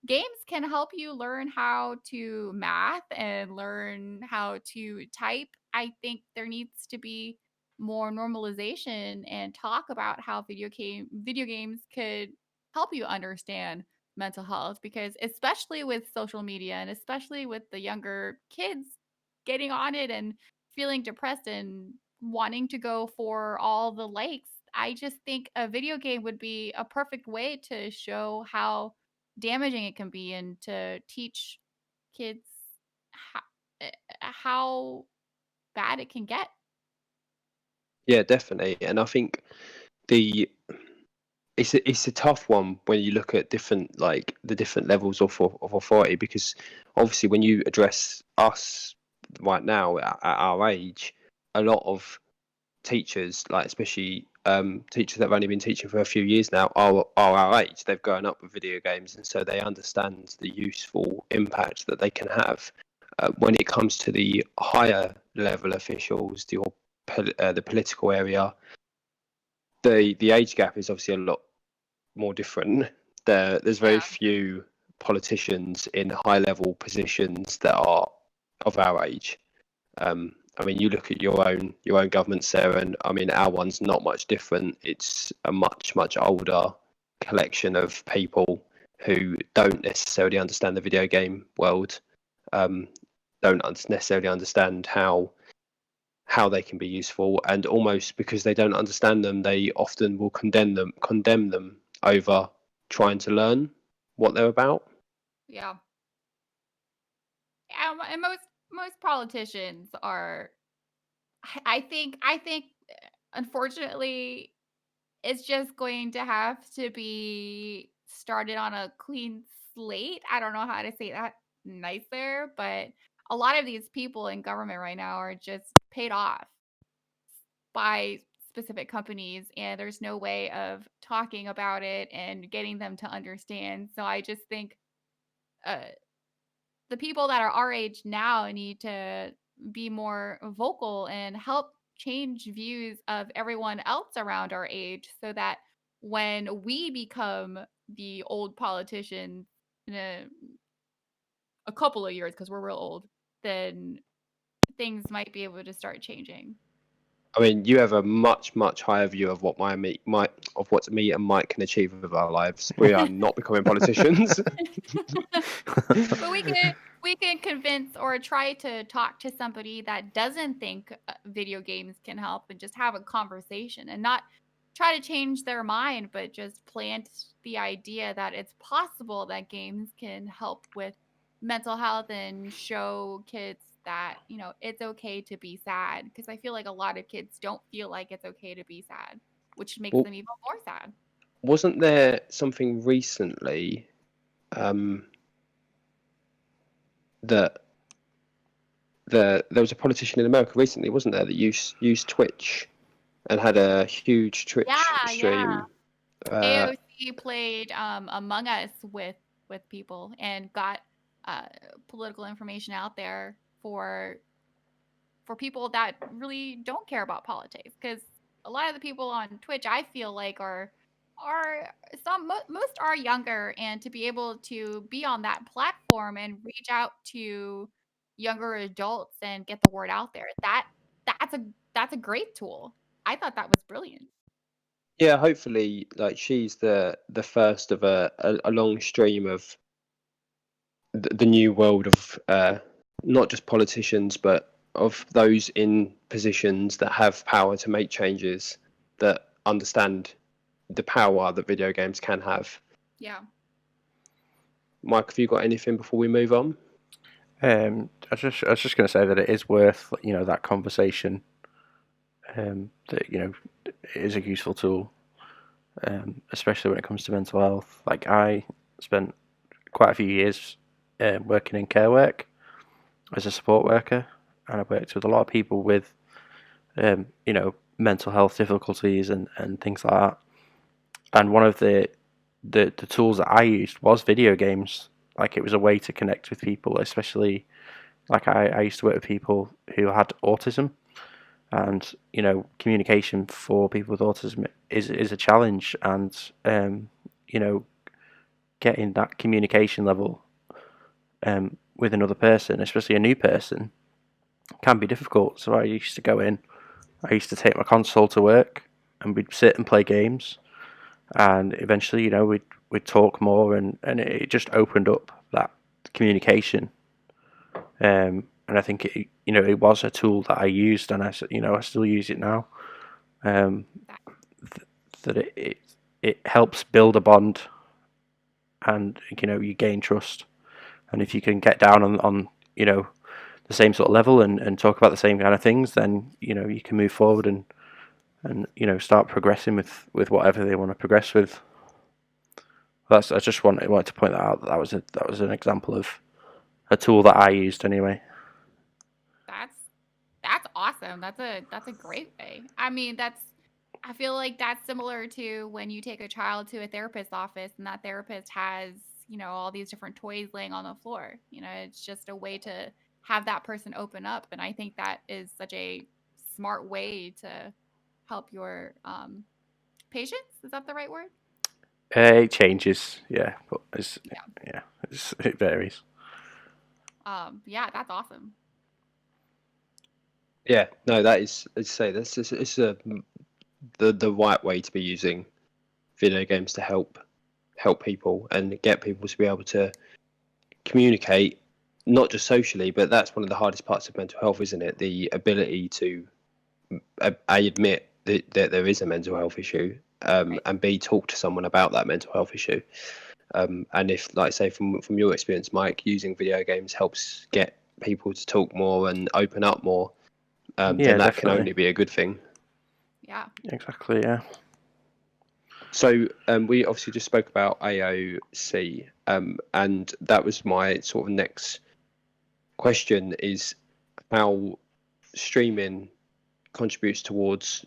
games can help you learn how to math and learn how to type, I think there needs to be more normalization and talk about how video games could help you understand mental health, because especially with social media and especially with the younger kids getting on it and feeling depressed and wanting to go for all the likes, I just think a video game would be a perfect way to show how damaging it can be and to teach kids how, how bad it can get. Yeah, definitely. And I think the it's a tough one when you look at different, like the different levels of authority, because obviously when you address us right now at our age, a lot of teachers, like especially teachers that have only been teaching for a few years now, are our age. They've grown up with video games, and so they understand the useful impact that they can have. When it comes to the higher level officials, the political area, the age gap is obviously a lot more different. There's very Yeah. few politicians in high level positions that are of our age. I mean, you look at your own government, Sarah, and I mean, our one's not much different. It's a much older collection of people who don't necessarily understand the video game world, don't necessarily understand how they can be useful, and almost because they don't understand them, they often will condemn them over trying to learn what they're about. Yeah. And most politicians are, I think unfortunately it's just going to have to be started on a clean slate. I don't know how to say that nicer, but a lot of these people in government right now are just paid off by specific companies, and there's no way of talking about it and getting them to understand. So I just think uh, the people that are our age now need to be more vocal and help change views of everyone else around our age, so that when we become the old politicians in a couple of years, because we're real old, then things might be able to start changing. I mean, you have a much higher view of what of what me and Mike can achieve with our lives. We are not becoming politicians. But we can convince or try to talk to somebody that doesn't think video games can help, and just have a conversation and not try to change their mind, but just plant the idea that it's possible that games can help with mental health and show kids that, it's okay to be sad, because I feel like a lot of kids don't feel like it's okay to be sad, which makes Well, them even more sad. wasn't there something recently that there was a politician in America recently, wasn't there, that used Twitch and had a huge Twitch Yeah, yeah. stream? AOC played Among Us with people and got political information out there for people that really don't care about politics, because a lot of the people on Twitch, I feel like, are most are younger, and to be able to be on that platform and reach out to younger adults and get the word out there, that's a great tool. I thought that was brilliant. Yeah, hopefully, like she's the first of a long stream of the new world of not just politicians, but of those in positions that have power to make changes, that understand the power that video games can have. Yeah. Mike, have you got anything before we move on? I was just going to say that it is worth, that conversation. That it is a useful tool, especially when it comes to mental health. Like, I spent quite a few years working in care work, as a support worker, and I've worked with a lot of people with, mental health difficulties and things like that. And one of the tools that I used was video games. Like, it was a way to connect with people, especially like I used to work with people who had autism, and communication for people with autism is a challenge, and getting that communication level with another person, especially a new person, can be difficult. So I used to go in, I used to take my console to work, and we'd sit and play games, and eventually, we'd talk more, and it just opened up that communication. And I think it was a tool that I used, and I still use it now. That it helps build a bond, and you gain trust. And if you can get down on the same sort of level, and talk about the same kind of things, then you can move forward and start progressing with whatever they want to progress with. I just wanted to point that out. That was an example of a tool that I used anyway. That's awesome. That's a great way. I mean, I feel like that's similar to when you take a child to a therapist's office and that therapist has, all these different toys laying on the floor. It's just a way to have that person open up. And I think that is such a smart way to help your patients. Is that the right word? It changes, yeah, but it varies. Yeah, that's awesome. Yeah, no, that is, as I say, it's the right way to be using video games to help people and get people to be able to communicate, not just socially, but that's one of the hardest parts of mental health, isn't it? The ability to I admit that there is a mental health issue, Right. and B, talk to someone about that mental health issue. And if, like, say, from your experience, Mike, using video games helps get people to talk more and open up more, Yeah, then that definitely. can only be a good thing. Yeah. Exactly, yeah. So we obviously just spoke about AOC, and that was my sort of next question, is how streaming contributes towards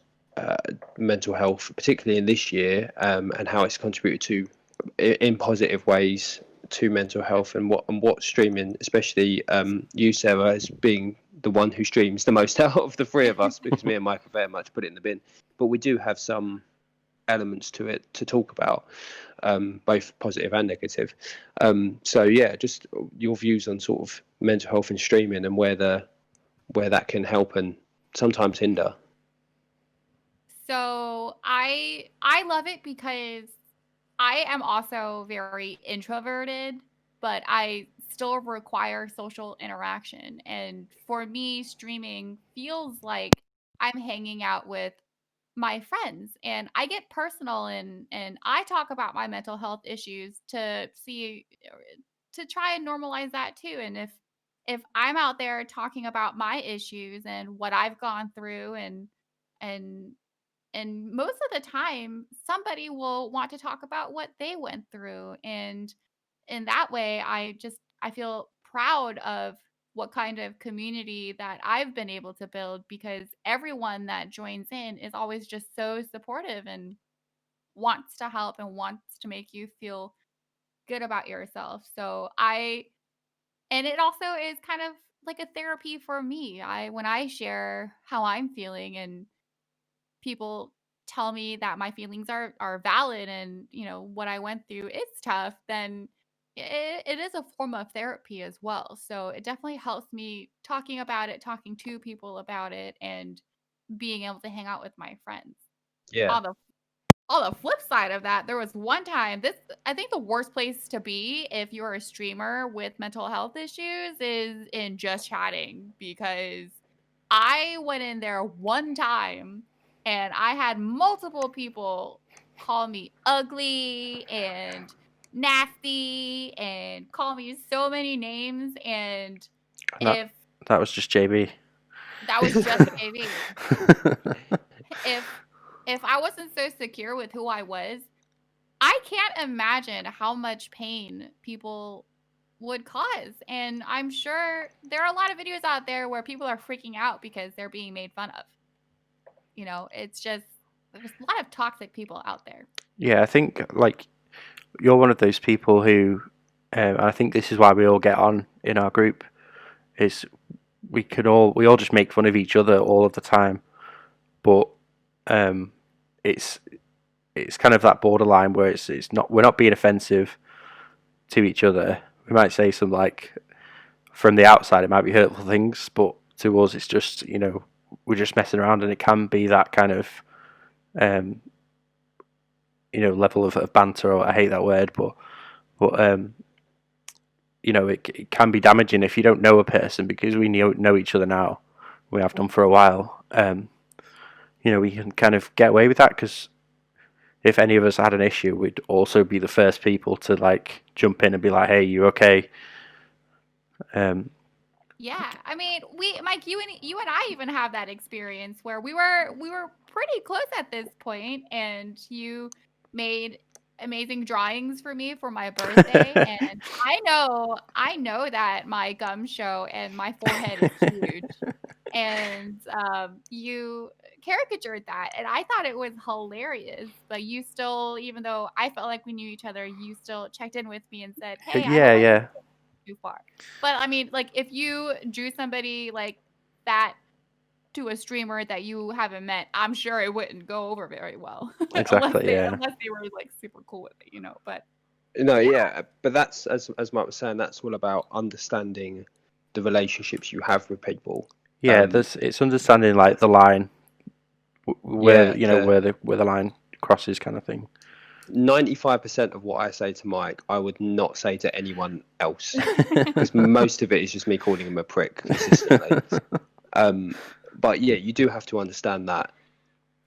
mental health, particularly in this year, and how it's contributed to in positive ways to mental health, and what streaming, especially you, Sarah, as being the one who streams the most out of the three of us, because me and Mike are very much put it in the bin, but we do have some elements to it to talk about, both positive and negative. So yeah, just your views on sort of mental health and streaming, and where that can help and sometimes hinder. So I love it because I am also very introverted, but I still require social interaction. And for me, streaming feels like I'm hanging out with my friends, and I get personal, and I talk about my mental health issues to try and normalize that too. And if I'm out there talking about my issues and what I've gone through, and and most of the time somebody will want to talk about what they went through, and in that way I feel proud of what kind of community that I've been able to build, because everyone that joins in is always just so supportive and wants to help and wants to make you feel good about yourself. And it also is kind of like a therapy for me. When I share how I'm feeling and people tell me that my feelings are valid, and what I went through is tough, then it is a form of therapy as well. So it definitely helps me talking about it, talking to people about it, and being able to hang out with my friends. Yeah. On the flip side of that, there was one time, I think the worst place to be if you're a streamer with mental health issues is in just chatting, because I went in there one time and I had multiple people call me ugly and nasty and call me so many names. And And if that was just JB. that was just JB, if I wasn't so secure with who I was, I can't imagine how much pain people would cause. And I'm sure there are a lot of videos out there where people are freaking out because they're being made fun of. It's just there's a lot of toxic people out there. Yeah, I think like you're one of those people who, I think this is why we all get on in our group, is we all just make fun of each other all of the time, but it's kind of that borderline where it's not, we're not being offensive to each other. We might say some, like, from the outside it might be hurtful things, but to us it's just, we're just messing around, and it can be that kind of level of banter, or I hate that word, but it can be damaging if you don't know a person, because we know each other now. We have done for a while. We can kind of get away with that, because if any of us had an issue, we'd also be the first people to like jump in and be like, "Hey, you okay?" Yeah, I mean, Mike, you and I even have that experience where we were pretty close at this point, and you made amazing drawings for me for my birthday, and I know that my gum show and my forehead is huge, and you caricatured that, and I thought it was hilarious. But you still, even though I felt like we knew each other, you still checked in with me and said, "Hey, I don't like Yeah. too far." But I mean, like, if you drew somebody like that to a streamer that you haven't met, I'm sure it wouldn't go over very well. Exactly. unless they were like super cool with it, But No, yeah, but that's as Mike was saying. That's all about understanding the relationships you have with people. Yeah, it's understanding like the line where where the line crosses, kind of thing. 95% of what I say to Mike, I would not say to anyone else, because most of it is just me calling him a prick consistently. But yeah, you do have to understand that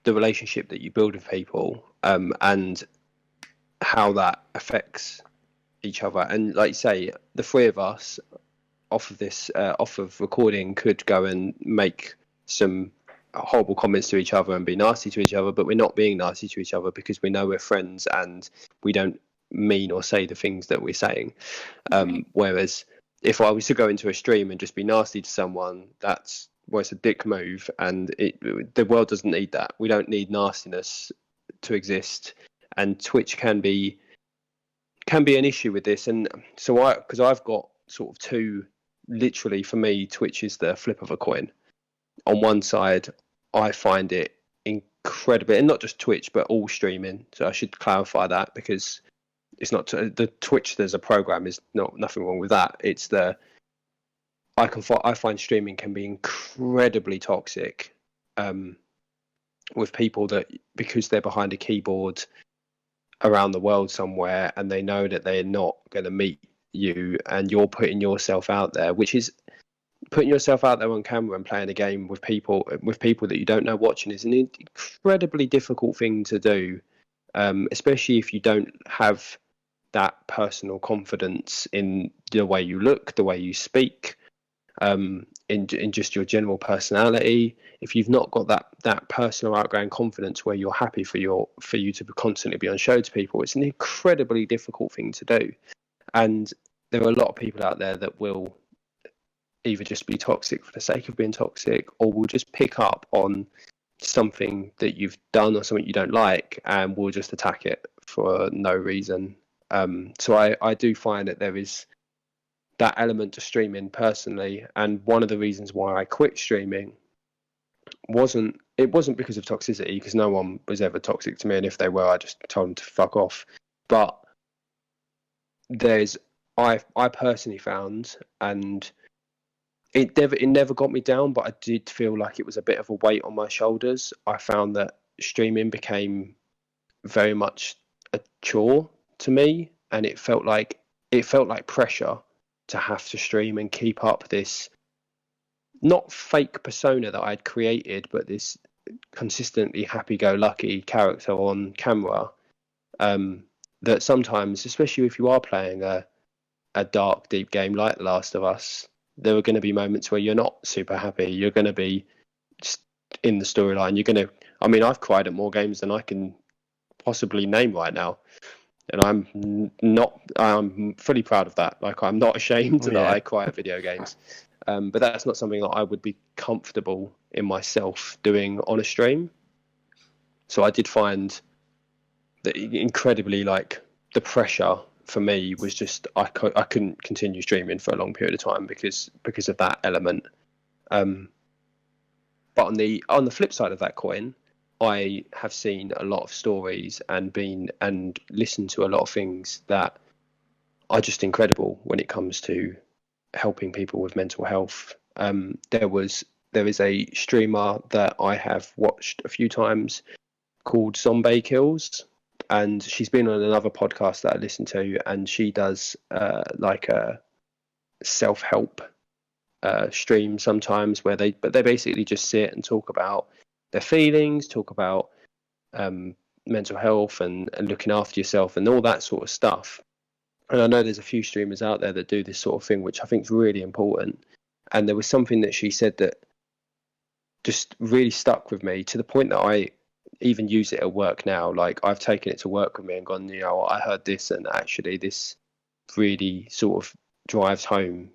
the relationship that you build with people, and how that affects each other. And like you say, the three of us off of recording could go and make some horrible comments to each other and be nasty to each other, but we're not being nasty to each other because we know we're friends and we don't mean or say the things that we're saying. Whereas if I was to go into a stream and just be nasty to someone, it's a dick move, and the world doesn't need that. We don't need nastiness to exist, and Twitch can be an issue with this. And so because I've got sort of two, literally for me, Twitch is the flip of a coin. On one side, I find it incredible, and not just Twitch, but all streaming. So I should clarify that, because it's not the Twitch. There's a program. Is nothing wrong with that. It's I find streaming can be incredibly toxic, with people that, because they're behind a keyboard around the world somewhere, and they know that they're not going to meet you, and you're putting yourself out there, which is putting yourself out there on camera and playing a game with people that you don't know watching, is an incredibly difficult thing to do, especially if you don't have that personal confidence in the way you look, the way you speak, in just your general personality. If you've not got that personal outgoing confidence where you're happy for you to constantly be on show to people, it's an incredibly difficult thing to do. And there are a lot of people out there that will either just be toxic for the sake of being toxic, or will just pick up on something that you've done or something you don't like, and will just attack it for no reason. So I do find that there is that element to streaming personally, and one of the reasons why I quit streaming wasn't because of toxicity, because no one was ever toxic to me, and if they were, I just told them to fuck off. But I personally found, and it never got me down, but I did feel like it was a bit of a weight on my shoulders. I found that streaming became very much a chore to me, and it felt like pressure to have to stream and keep up this not fake persona that I'd created, but this consistently happy-go-lucky character on camera, that sometimes, especially if you are playing a dark, deep game like The Last of Us, there are going to be moments where you're not super happy. You're going to be just in the storyline. I've cried at more games than I can possibly name right now. and I'm fully proud of that. Like, I'm not ashamed that Yeah. I cry at video games, but that's not something that I would be comfortable in myself doing on a stream. So I did find that incredibly, like, the pressure for me was just I couldn't continue streaming for a long period of time because of that element. But on the flip side of that coin, I have seen a lot of stories and listened to a lot of things that are just incredible when it comes to helping people with mental health. There is a streamer that I have watched a few times called Zombie Kills, and she's been on another podcast that I listen to, and she does like a self-help stream sometimes where they basically just sit and talk about their feelings, talk about mental health and looking after yourself and all that sort of stuff. And I know there's a few streamers out there that do this sort of thing, which I think is really important. And there was something that she said that just really stuck with me to the point that I even use it at work now. Like, I've taken it to work with me and gone, I heard this, and actually this really sort of drives home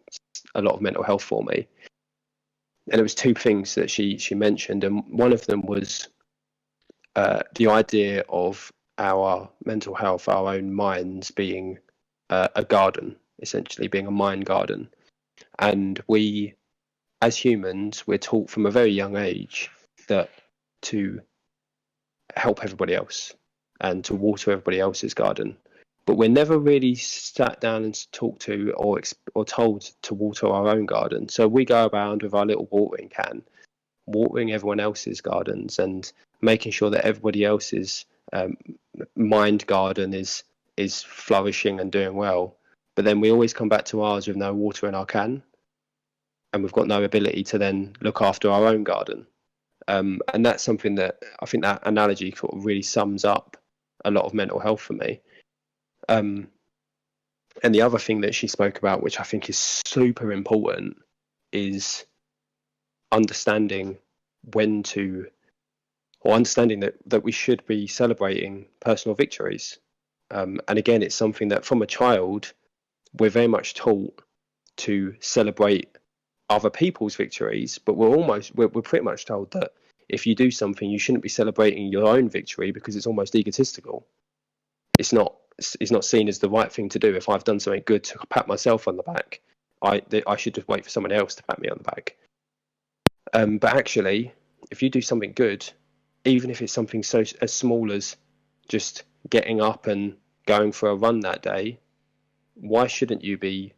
a lot of mental health for me. And it was two things that she mentioned, and one of them was the idea of our mental health, our own minds being a garden, essentially being a mind garden. And we, as humans, we're taught from a very young age that to help everybody else and to water everybody else's garden. But we're never really sat down and talked to or told to water our own garden. So we go around with our little watering can, watering everyone else's gardens and making sure that everybody else's mind garden is flourishing and doing well. But then we always come back to ours with no water in our can, and we've got no ability to then look after our own garden. And that's something that I think that analogy sort of really sums up a lot of mental health for me. And the other thing that she spoke about, which I think is super important, is understanding understanding that we should be celebrating personal victories. And again, it's something that from a child, we're very much taught to celebrate other people's victories, but we're pretty much told that if you do something, you shouldn't be celebrating your own victory because it's almost egotistical. It's not seen as the right thing to do. If I've done something good to pat myself on the back, I should just wait for someone else to pat me on the back. But actually, if you do something good, even if it's something so as small as just getting up and going for a run that day, why shouldn't you be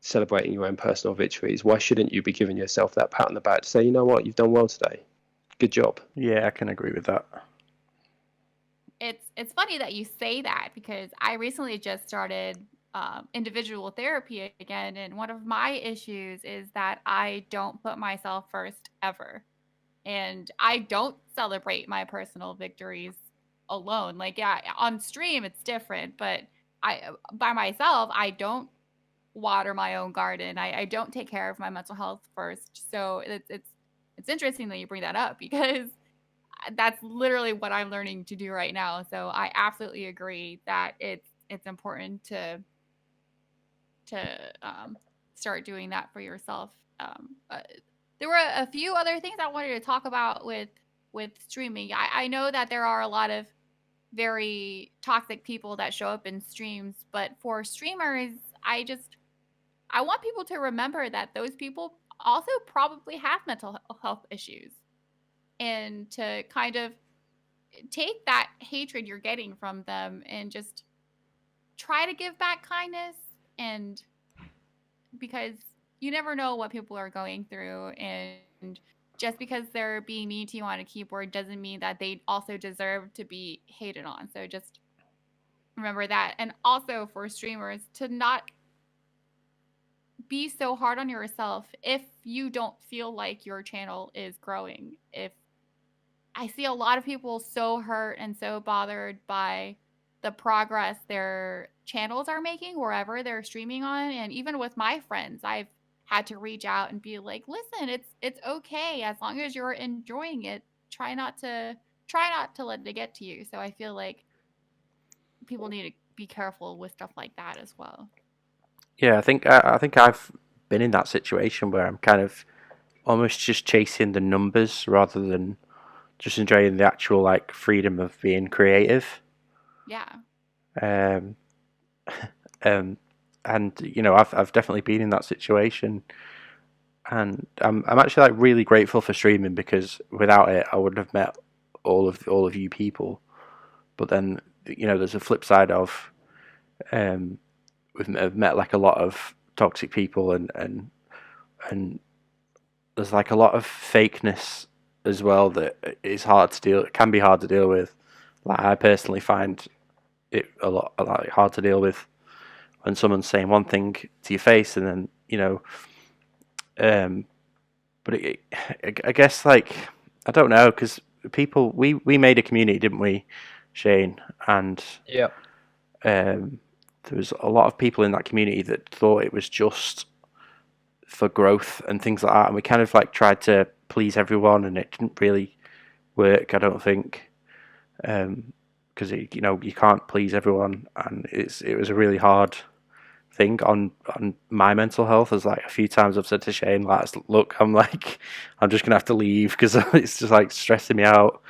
celebrating your own personal victories? Why shouldn't you be giving yourself that pat on the back to say, you know what, you've done well today, good job? Yeah, I can agree with that. It's funny that you say that because I recently just started individual therapy again, and one of my issues is that I don't put myself first ever, and I don't celebrate my personal victories alone. Like, yeah, on stream it's different, but by myself I don't water my own garden. I don't take care of my mental health first. So it's interesting that you bring that up because that's literally what I'm learning to do right now. So I absolutely agree that it's important to start doing that for yourself. There were a few other things I wanted to talk about with streaming. I know that there are a lot of very toxic people that show up in streams, but for streamers, I want people to remember that those people also probably have mental health issues, and to kind of take that hatred you're getting from them and just try to give back kindness. And because you never know what people are going through, and just because they're being mean to you on a keyboard doesn't mean that they also deserve to be hated on. So just remember that. And also for streamers, to not be so hard on yourself if you don't feel like your channel is growing. If I see a lot of people so hurt and so bothered by the progress their channels are making wherever they're streaming on, and even with my friends, I've had to reach out and be like, "Listen, it's okay as long as you're enjoying it. Try not to let it get to you." So I feel like people need to be careful with stuff like that as well. Yeah, I think I've been in that situation where I'm kind of almost just chasing the numbers rather than just enjoying the actual like freedom of being creative. Yeah. Um, and you know, I've definitely been in that situation, and I'm actually like really grateful for streaming because without it, I wouldn't have met all of you people. But then, you know, there's a flip side of I've met like a lot of toxic people, and there's like a lot of fakeness as well that is hard to deal. It can be hard to deal with. Like I personally find it a lot like hard to deal with when someone's saying one thing to your face and then but I guess like I don't know because people we made a community, didn't we, Shane? And Yeah. there was a lot of people in that community that thought it was just for growth and things like that, and we kind of like tried to please everyone, and it didn't really work. I don't think because you know you can't please everyone, and it was a really hard thing on my mental health. As like a few times I've said to Shane, like, look, I'm just gonna have to leave because it's just like stressing me out,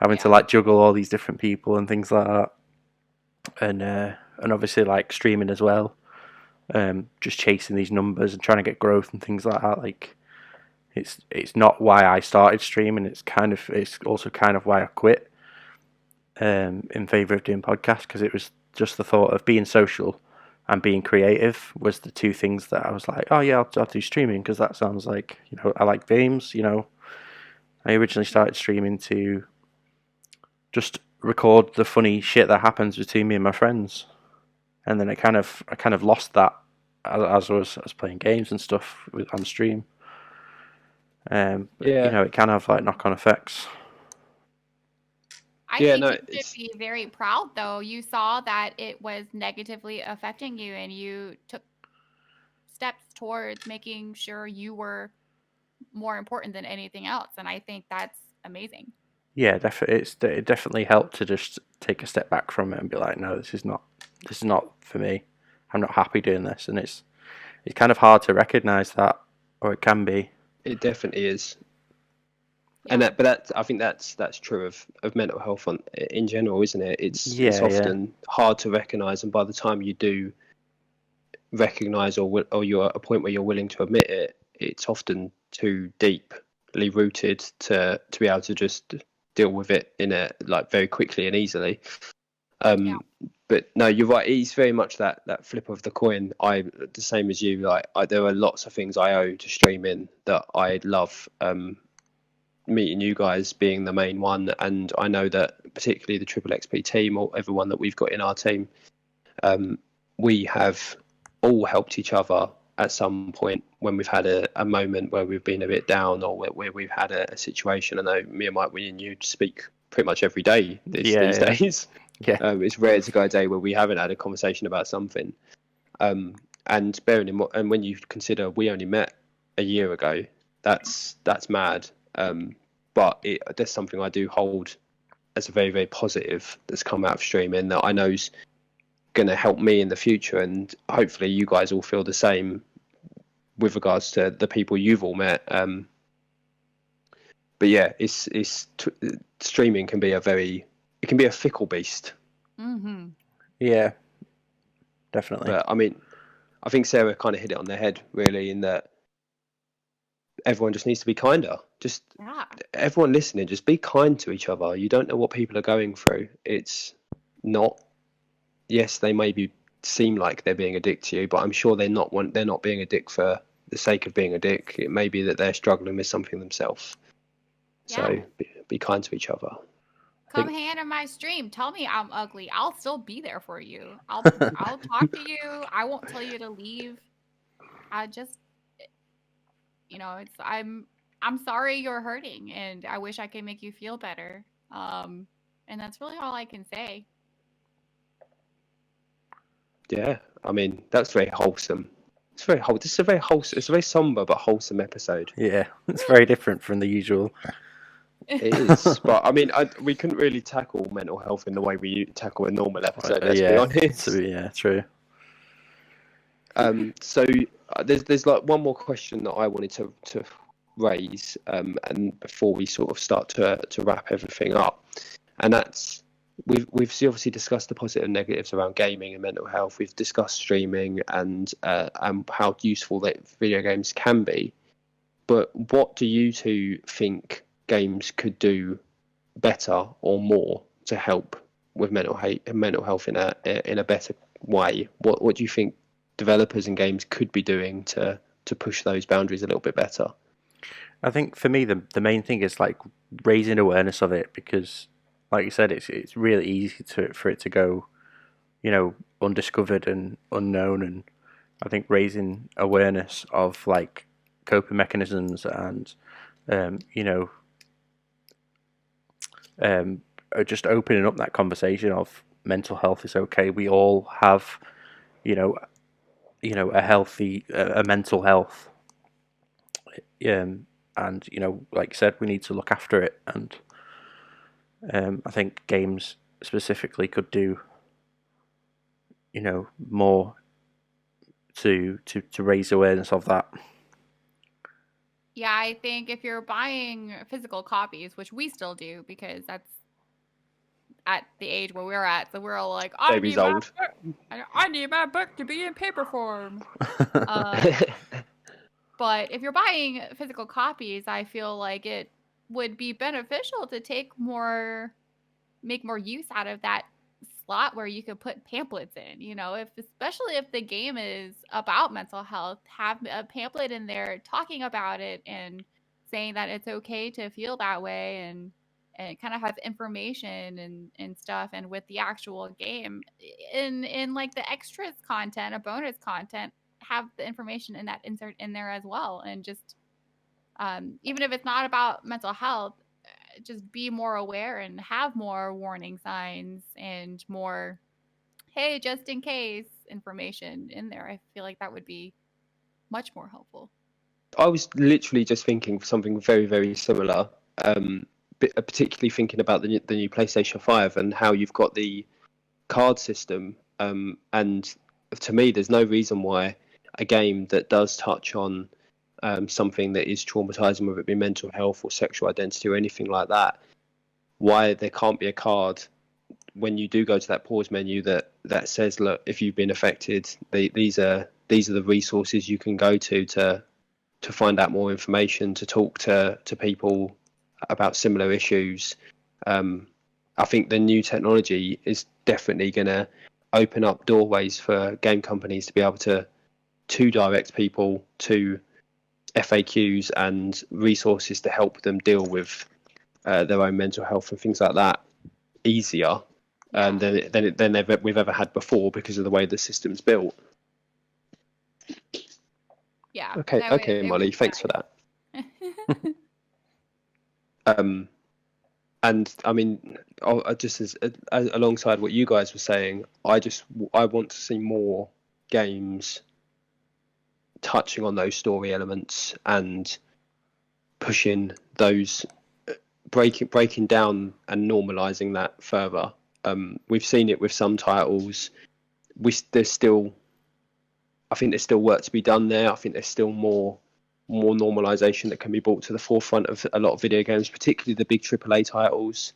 having to like juggle all these different people and things like that, and obviously like streaming as well, just chasing these numbers and trying to get growth and things like that. Like it's not why I started streaming. It's also kind of why I quit in favor of doing podcasts, because it was just the thought of being social and being creative was the two things that I was like, oh yeah, I'll do streaming because that sounds like, you know, I like games. You know, I originally started streaming to just record the funny shit that happens between me and my friends, and then I kind of lost that as I was playing games and stuff on stream. You know, it can have like knock-on effects. I think you should be very proud, though. You saw that it was negatively affecting you, and you took steps towards making sure you were more important than anything else. And I think that's amazing. Yeah, it definitely helped to just take a step back from it and be like, no, this is not for me. I'm not happy doing this, and it's kind of hard to recognize that, or it can be. It definitely is. Yeah. I think that's true of mental health in general, isn't it? It's often hard to recognise, and by the time you do recognise, or you're at a point where you're willing to admit it, it's often too deeply rooted to be able to just deal with it in a like very quickly and easily. But no, you're right. It's very much that flip of the coin. I the same as you. Like there are lots of things I owe to streaming that I love. Meeting you guys being the main one, and I know that particularly the Triple XP team, or everyone that we've got in our team, we have all helped each other at some point when we've had a moment where we've been a bit down, or where we've had a situation. I know me and Mike, we and you speak pretty much every day these days. Yeah. It's rare to go a day where we haven't had a conversation about something. And bearing in mind, and when you consider we only met a year ago, that's mad. But there's something I do hold as a very, very positive that's come out of streaming that I know is going to help me in the future, and hopefully you guys all feel the same with regards to the people you've all met. But yeah, streaming can be a fickle beast. Mm-hmm. Yeah, definitely. But I mean, I think Sarah kind of hit it on the head, really, in that everyone just needs to be kinder. Just everyone listening, just be kind to each other. You don't know what people are going through. It's not. Yes, they maybe seem like they're being a dick to you, but I'm sure they're not being a dick for the sake of being a dick. It may be that they're struggling with something themselves. Yeah. So be kind to each other. Come hang in my stream. Tell me I'm ugly. I'll still be there for you. I'll talk to you. I won't tell you to leave. I just, you know, I'm sorry you're hurting, and I wish I could make you feel better. And that's really all I can say. Yeah, I mean, that's very wholesome. It's very wholesome. This is a very wholesome. It's a very somber but wholesome episode. Yeah, it's very different from the usual It is, but I mean, we couldn't really tackle mental health in the way we tackle a normal episode. Let's be honest. Yeah, true. So there's like one more question that I wanted to raise, and before we sort of start to wrap everything up, and that's we've obviously discussed the positive and negatives around gaming and mental health. We've discussed streaming and how useful that video games can be. But what do you two think games could do better or more to help with mental health in a better way? What do you think developers and games could be doing to push those boundaries a little bit better? I think for me the main thing is like raising awareness of it, because like you said, it's really easy for it to go, undiscovered and unknown, and I think raising awareness of like coping mechanisms and just opening up that conversation of mental health is okay. We all have, a healthy a mental health, and like you said, we need to look after it. And I think games specifically could do, more to raise awareness of that. Yeah, I think if you're buying physical copies, which we still do because that's at the age where we're at, so we're all like, Baby's old. I need my book to be in paper form. But if you're buying physical copies, I feel like it would be beneficial to make more use out of that slot where you could put pamphlets in. Especially if the game is about mental health, have a pamphlet in there talking about it and saying that it's okay to feel that way, and kind of have information and stuff. And with the actual game, in like the extras content, a bonus content, have the information in that insert in there as well. And just even if it's not about mental health, just be more aware and have more warning signs and more, hey, just in case information in there. I feel like that would be much more helpful. I was literally just thinking something very, very similar, particularly thinking about the new PlayStation 5 and how you've got the card system. And to me, there's no reason why a game that does touch on something that is traumatizing, whether it be mental health or sexual identity or anything like that, why there can't be a card when you do go to that pause menu that says, look, if you've been affected, these are the resources you can go to find out more information, to talk to people about similar issues. I think the new technology is definitely going to open up doorways for game companies to be able to direct people to FAQs and resources to help them deal with their own mental health and things like that easier than we've ever had before, because of the way the system's built. Yeah. Okay, Molly, thanks for that. And I mean, just as alongside what you guys were saying, I want to see more games touching on those story elements and pushing those, breaking down and normalizing that further. We've seen it with some titles. I think there's still work to be done there. I think there's still more normalization that can be brought to the forefront of a lot of video games, particularly the big AAA titles,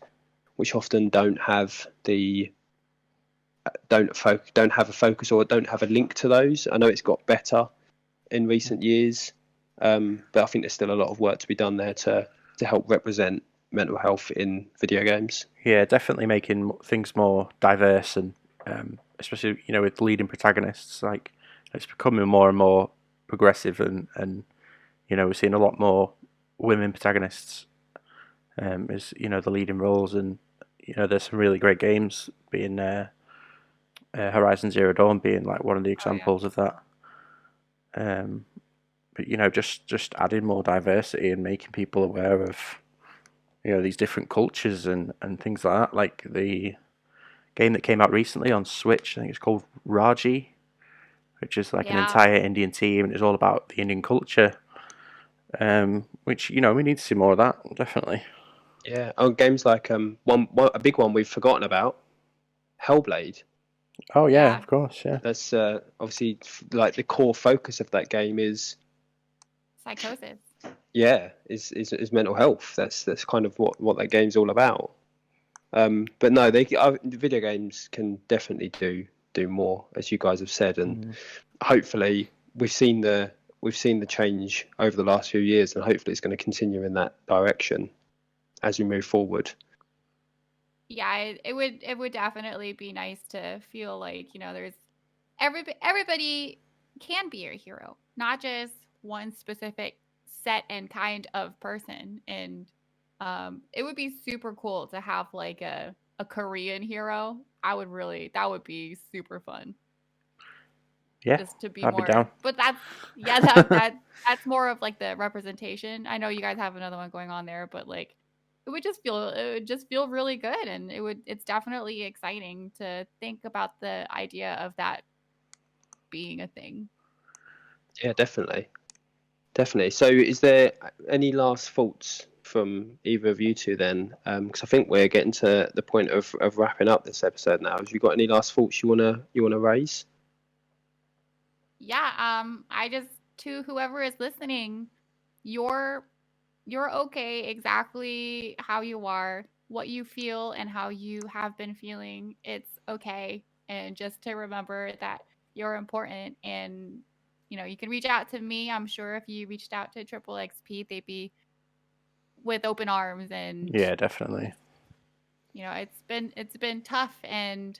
which often don't have a focus or don't have a link to those. I know it's got better in recent years, but I think there's still a lot of work to be done there to help represent mental health in video games. Yeah, definitely making things more diverse, and especially with leading protagonists. Like, it's becoming more and more progressive, and we're seeing a lot more women protagonists as the leading roles, and there's some really great games, being Horizon Zero Dawn being like one of the examples of that. But just adding more diversity and making people aware of these different cultures and things like that. Like the game that came out recently on Switch, I think it's called Raji, which is like an entire Indian team, and it's all about the Indian culture. Which we need to see more of that, definitely. Yeah, games like one a big one we've forgotten about, Hellblade. Oh yeah, Yeah. of course, yeah. That's obviously like the core focus of that game is Psychosis. is mental health. That's kind of what that game's all about. But no, video games can definitely do more, as you guys have said, and hopefully we've seen the change over the last few years, and hopefully it's going to continue in that direction as we move forward. Yeah, it would definitely be nice to feel like, you know, there's everybody can be a hero, not just one specific set and kind of person. And it would be super cool to have like a Korean hero. That would be super fun. Yeah, Just to be I'd be more, down. but that's more of like the representation. I know you guys have another one going on there, but like it would just feel really good, and it's definitely exciting to think about the idea of that being a thing. Yeah, definitely. So is there any last thoughts from either of you two then? Because I think we're getting to the point of wrapping up this episode now. Have you got any last thoughts you wanna raise? Yeah, I just, to whoever is listening, you're okay exactly how you are, what you feel and how you have been feeling. It's okay. And just to remember that you're important, and you know, you can reach out to me. I'm sure if you reached out to Triple XP, they'd be with open arms. And Yeah, definitely. you know, it's been tough, and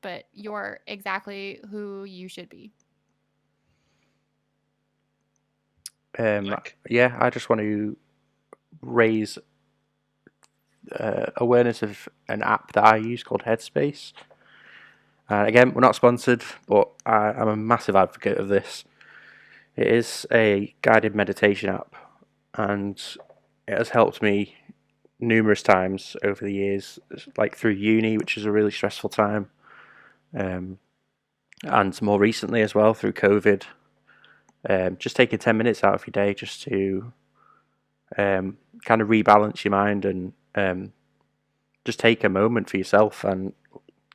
but you're exactly who you should be. Mike? Yeah, I just want to raise awareness of an app that I use called Headspace. Again, we're not sponsored, but I'm a massive advocate of this. It is a guided meditation app, and it has helped me numerous times over the years, like through uni, which is a really stressful time, and more recently as well through COVID. Just taking 10 minutes out of your day just to kind of rebalance your mind and just take a moment for yourself. And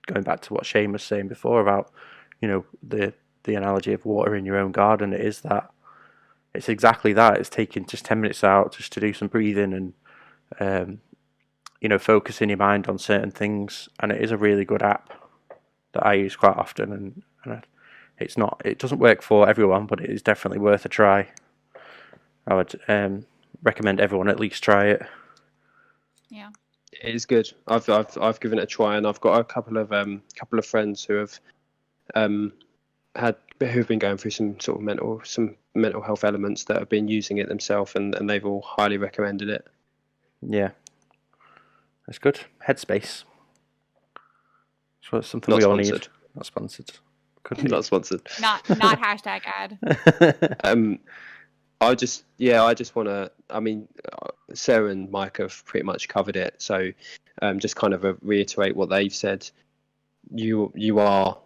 going back to what Shane was saying before about, you know, the analogy of water in your own garden, it is that. It's exactly that. It's taking just 10 minutes out just to do some breathing and, you know, focusing your mind on certain things. And it is a really good app that I use quite often. And it doesn't work for everyone, but it is definitely worth a try. I would recommend everyone at least try it. Yeah. It is good. I've given it a try, and I've got a couple of friends who have who've been going through some sort of mental health elements that have been using it themselves, and they've all highly recommended it. Yeah, that's good. Headspace. So it's something Not we all sponsored. need. Not sponsored. Could be. Not sponsored. Not hashtag ad. I just want to. I mean, Sarah and Mike have pretty much covered it. So, just kind of reiterate what they've said. You are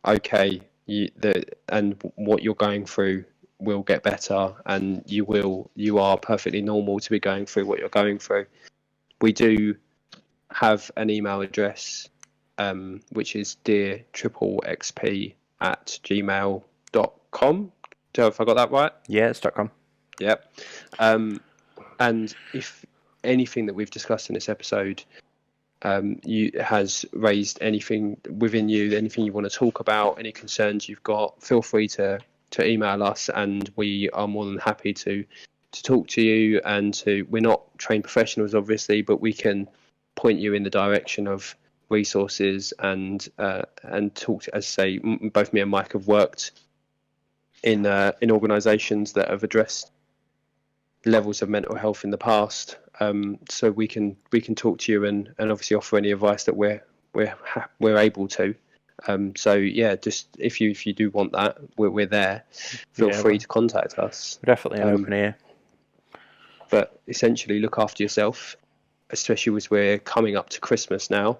okay. And what you're going through will get better, and you are perfectly normal to be going through what you're going through. We do have an email address, which is deartriplexp@gmail.com. If I got that right? Yeah, it's .com. Yep. And if anything that we've discussed in this episode has raised anything within you, anything you want to talk about, any concerns you've got, feel free to email us, and we are more than happy to talk to you. And we're not trained professionals, obviously, but we can point you in the direction of resources and talk to, as say, both me and Mike have worked in organisations that have addressed levels of mental health in the past, so we can talk to you and obviously offer any advice that we're able to. So yeah, just if you do want that, we're there. Feel free to contact us. We're definitely an open ear. But essentially, look after yourself, especially as we're coming up to Christmas now.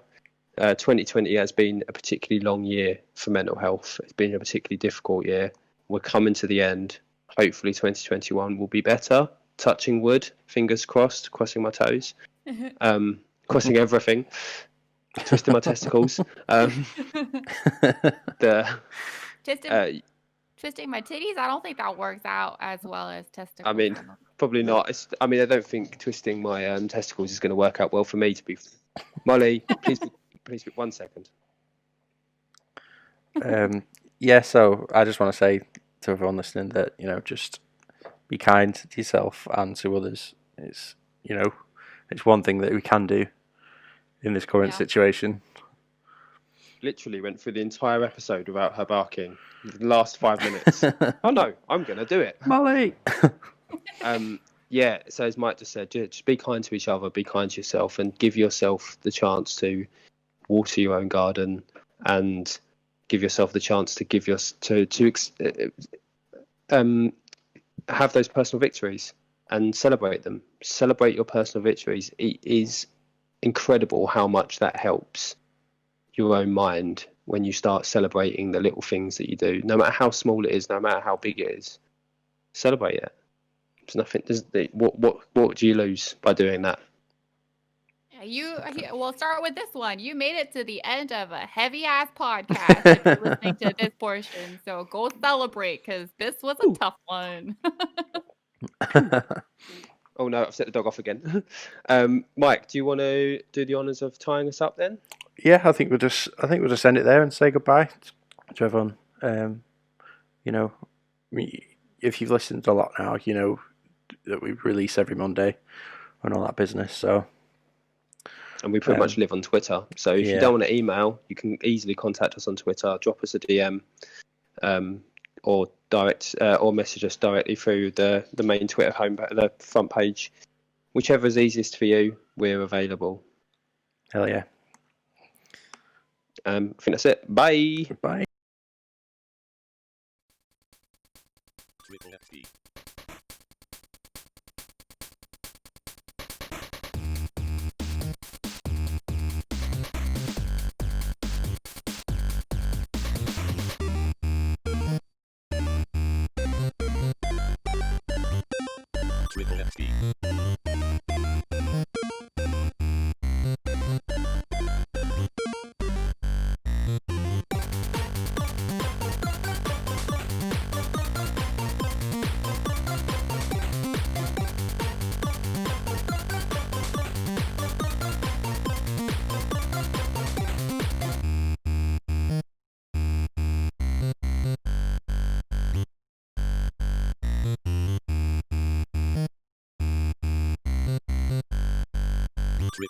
2020 has been a particularly long year for mental health. It's been a particularly difficult year. We're coming to the end. Hopefully 2021 will be better. touching wood, fingers crossed, crossing my toes, crossing everything, twisting my testicles. The Twisting my titties, I don't think that works out as well as testicles. I mean, probably not. I don't think twisting my testicles is going to work out well for me. To be, Molly, please, be 1 second. Yeah, so I just want to say to everyone listening that, just be kind to yourself and to others. It's, it's one thing that we can do in this current situation. Literally went through the entire episode without her barking. The last 5 minutes. Oh no, I'm going to do it. Molly! Yeah, so as Mike just said, just be kind to each other, be kind to yourself, and give yourself the chance to water your own garden, and give yourself the chance to have those personal victories and celebrate them. Celebrate your personal victories. It is incredible how much that helps your own mind when you start celebrating the little things that you do, no matter how small it is, no matter how big it is. Celebrate it. There's nothing. What do you lose by doing that? We'll start with this one. You made it to the end of a heavy ass podcast if you're listening to this portion. So go celebrate, because this was a tough one. Oh no, I've set the dog off again. Mike, do you want to do the honours of tying us up then? Yeah, I think we'll just end it there and say goodbye to everyone. If you've listened a lot now, you know that we release every Monday and all that business. So, and we pretty much live on Twitter. So if you don't want to email, you can easily contact us on Twitter. Drop us a DM, or direct or message us directly through the main Twitter the front page. Whichever is easiest for you, we're available. Hell yeah. I think that's it. Bye. Bye. Ep.13. Ep.13.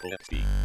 Ep.13.